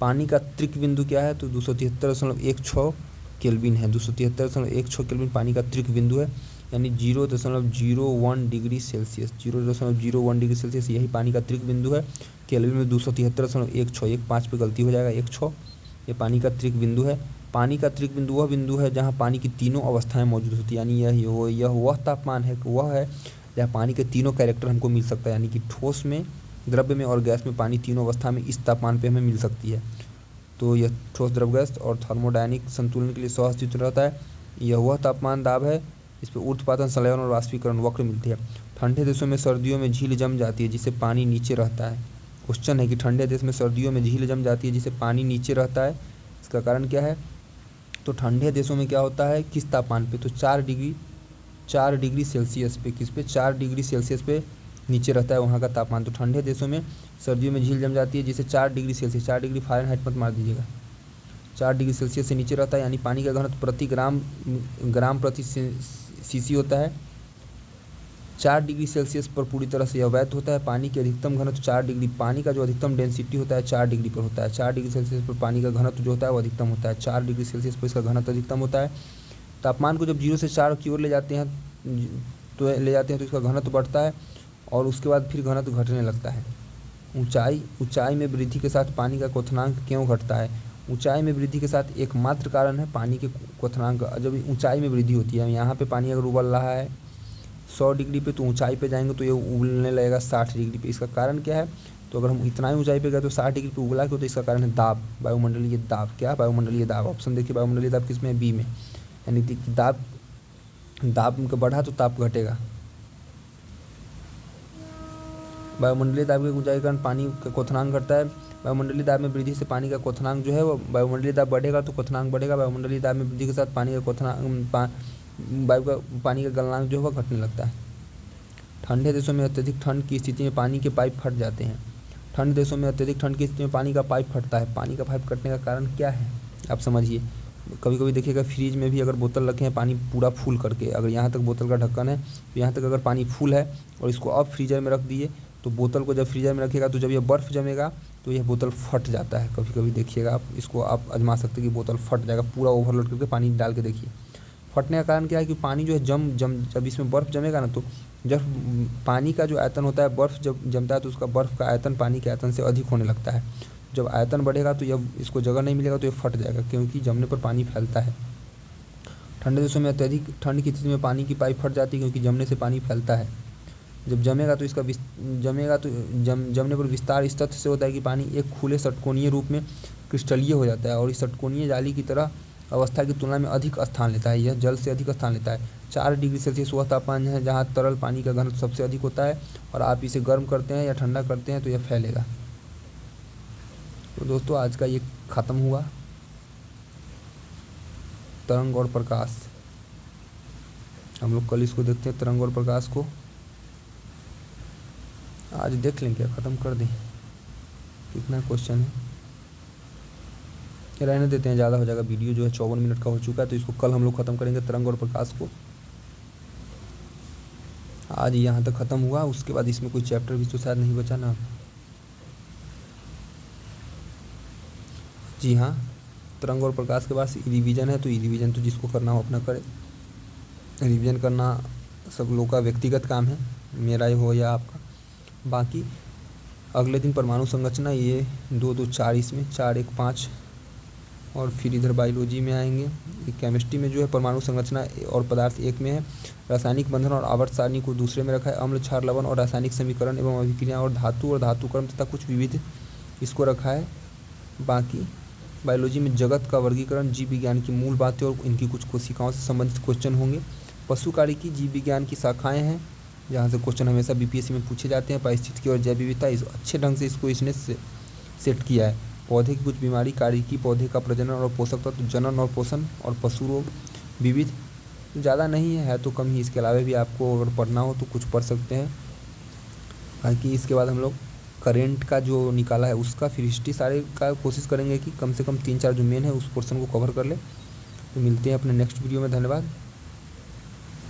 पानी का त्रिक बिंदु क्या है? तो 273.16 केल्विन है। 273.16 केल्विन पानी का त्रिक बिंदु है, यानी 0.01 डिग्री सेल्सियस। 0.01 डिग्री सेल्सियस यही पानी का त्रिक बिंदु है। केल्विन में 273.16, 15 पे गलती हो जाएगा, 16 ये पानी का त्रिक बिंदु है। पानी का त्रिक बिंदु वह बिंदु है जहाँ पानी की तीनों अवस्थाएं मौजूद होती है, यानी यह वह तापमान है, वह है जहाँ पानी के तीनों कैरेक्टर हमको मिल सकता है, यानी कि ठोस में, द्रव्य में और गैस में पानी तीनों अवस्था में इस तापमान पे हमें मिल सकती है। तो यह ठोस, द्रव, गैस और थर्मोडायनिक संतुलन के लिए स्वास्थ्य रहता है। यह वह तापमान दाब है इस पर ऊर्ध्वपातन, संलयन और वाष्पीकरण वक्र मिलती है। ठंडे देशों में सर्दियों में झील जम जाती है जिससे पानी नीचे रहता है। क्वेश्चन है कि ठंडे देश में सर्दियों में झील जम जाती है जिससे पानी नीचे रहता है, इसका कारण क्या है? तो ठंडे देशों में क्या होता है, किस तापमान पे? तो 4 डिग्री सेल्सियस पे, किस पे? 4 डिग्री सेल्सियस पे नीचे रहता है वहाँ का तापमान। तो ठंडे देशों में सर्दियों में झील जम जाती है जिससे 4 डिग्री सेल्सियस, 4 डिग्री फ़ारेनहाइट मत मार दीजिएगा, 4 डिग्री सेल्सियस से नीचे रहता है, यानी पानी का घनत्व प्रति ग्राम प्रति सीसी होता है। 4 डिग्री सेल्सियस पर पूरी तरह से यह वैध होता है। पानी की अधिकतम घनत्व 4 डिग्री, पानी का जो अधिकतम डेंसिटी होता है 4 डिग्री पर होता है। 4 डिग्री सेल्सियस पर पानी का घनत्व जो होता है वो अधिकतम होता है। 4 डिग्री सेल्सियस पर इसका घनत्व अधिकतम होता है। तापमान को जब 0 से 4 की ओर ले जाते हैं तो इसका घनत्व बढ़ता है और उसके बाद फिर घनत्व घटने लगता है। ऊंचाई में वृद्धि के साथ पानी का क्वथनांक क्यों घटता है? ऊंचाई में वृद्धि के साथ एकमात्र कारण है पानी के क्वथनांक। जब ऊंचाई में वृद्धि होती है, यहाँ पे पानी अगर उबल रहा है 100 डिग्री पे, तो ऊंचाई पे जाएंगे तो ये उबलने लगेगा 60 डिग्री पे। इसका कारण क्या है? तो अगर हम इतना ही ऊंचाई पे गए तो 60 डिग्री पे उबला क्यों? तो इसका कारण है दाब, वायुमंडलीय दाब। क्या? वायुमंडलीय दाब। ऑप्शन देखिए, वायुमंडलीय दाब किस में है? बी में, यानी कि दाब का बढ़ा तो ताप घटेगा। वायुमंडलीय दाब की ऊंचाई के कारण पानी का क्वथनांक घटता है। वायुमंडलीय दाब में वृद्धि से पानी का क्वथनांक जो है वो, वायुमंडलीय दाब बढ़ेगा तो क्वथनांक बढ़ेगा। वायुमंडलीय दाब में वृद्धि के साथ पानी का पानी का गलनांक जो है वह घटने लगता है। ठंडे देशों में अत्यधिक ठंड की स्थिति में पानी के पाइप फट जाते हैं। ठंड देशों में अत्यधिक ठंड की स्थिति में पानी का पाइप फटता है। पानी का पाइप कटने का कारण क्या है? आप समझिए। कभी कभी देखिएगा फ्रिज में भी अगर बोतल रखे हैं पानी पूरा फुल करके, अगर यहाँ तक बोतल का ढक्कन है तो यहाँ तक अगर पानी फुल है और इसको अब फ्रीजर में रख दिए, तो बोतल को जब फ्रीजर में रखिएगा तो जब यह बर्फ़ जमेगा तो यह बोतल फट जाता है। कभी कभी देखिएगा आप, इसको आप आजमा सकते हैं कि बोतल फट जाएगा। पूरा ओवरलोड करके पानी डाल के देखिए, फटने का कारण क्या है? कि पानी जो है जब इसमें बर्फ़ जमेगा ना, तो जब पानी का जो आयतन होता है, बर्फ़ जब जमता है तो उसका बर्फ़ का आयतन पानी के आयतन से अधिक होने लगता है। जब आयतन बढ़ेगा तो जब इसको जगह नहीं मिलेगा तो ये फट जाएगा, क्योंकि जमने पर पानी फैलता है। ठंडे देशों में अत्यधिक ठंड की स्थिति में पानी की पाइप फट जाती है क्योंकि जमने से पानी फैलता है। जब जमेगा तो जमने पर विस्तार इस तथ्य से होता है कि पानी एक खुले षटकोणीय रूप में क्रिस्टलीय हो जाता है और इस षटकोणीय जाली की तरह अवस्था की तुलना में अधिक स्थान लेता है। यह जल से अधिक स्थान लेता है। 4 डिग्री सेल्सियस वह तापमान है जहाँ तरल पानी का घनत्व सबसे अधिक होता है, और आप इसे गर्म करते हैं या ठंडा करते हैं तो यह फैलेगा। तो दोस्तों, आज का ये ख़त्म हुआ तरंग और प्रकाश। हम लोग कल इसको देखते हैं, तरंग और प्रकाश को आज देख लें, क्या ख़त्म कर दें? कितना क्वेश्चन है, रहने देते हैं, ज़्यादा हो जाएगा। वीडियो जो है 54 मिनट का हो चुका है, तो इसको कल हम लोग ख़त्म करेंगे तरंग और प्रकाश को। आज यहाँ तक ख़त्म हुआ, उसके बाद इसमें कोई चैप्टर भी तो शायद नहीं बचा ना। जी हाँ, तरंग और प्रकाश के बाद रिवीजन है, तो रिवीजन तो जिसको करना हो अपना करे। रिवीजन करना सब लोग का व्यक्तिगत काम है, मेरा ही हो या आपका। बाकी अगले दिन परमाणु संरचना, ये 2 2 4, इसमें 4 1 5, और फिर इधर बायोलॉजी में आएंगे। केमिस्ट्री में जो है परमाणु संरचना और पदार्थ एक में है, रासायनिक बंधन और आवर्त सारणी को दूसरे में रखा है, अम्ल क्षार लवण और रासायनिक समीकरण एवं अभिक्रिया और धातु क्रम तथा कुछ विविध इसको रखा है। बाकी बायोलॉजी में जगत का वर्गीकरण, जीव विज्ञान की मूल बातें और इनकी कुछ कोशिकाओं से संबंधित क्वेश्चन होंगे। पशु कार्य जीव विज्ञान की शाखाएं हैं, जहाँ से क्वेश्चन हमेशा बीपीएससी में पूछे जाते हैं। पारिस्थितिकी और जैव विविधता, इस अच्छे ढंग से इसको इसने सेट किया है। पौधे की कुछ बीमारी, कार्य पौधे का प्रजनन और पोषक तत्व, जनन और पोषण, और पशु रोग, विविध ज़्यादा नहीं है तो कम ही। इसके अलावा भी आपको अगर पढ़ना हो तो कुछ पढ़ सकते हैं। बाकी इसके बाद हम लोग करेंट का जो निकाला है उसका, फिर हिस्ट्री सारे का कोशिश करेंगे कि कम से कम 3 4 जो मेन है उस पोर्शन को कवर कर ले। तो मिलते हैं अपने नेक्स्ट वीडियो में। धन्यवाद।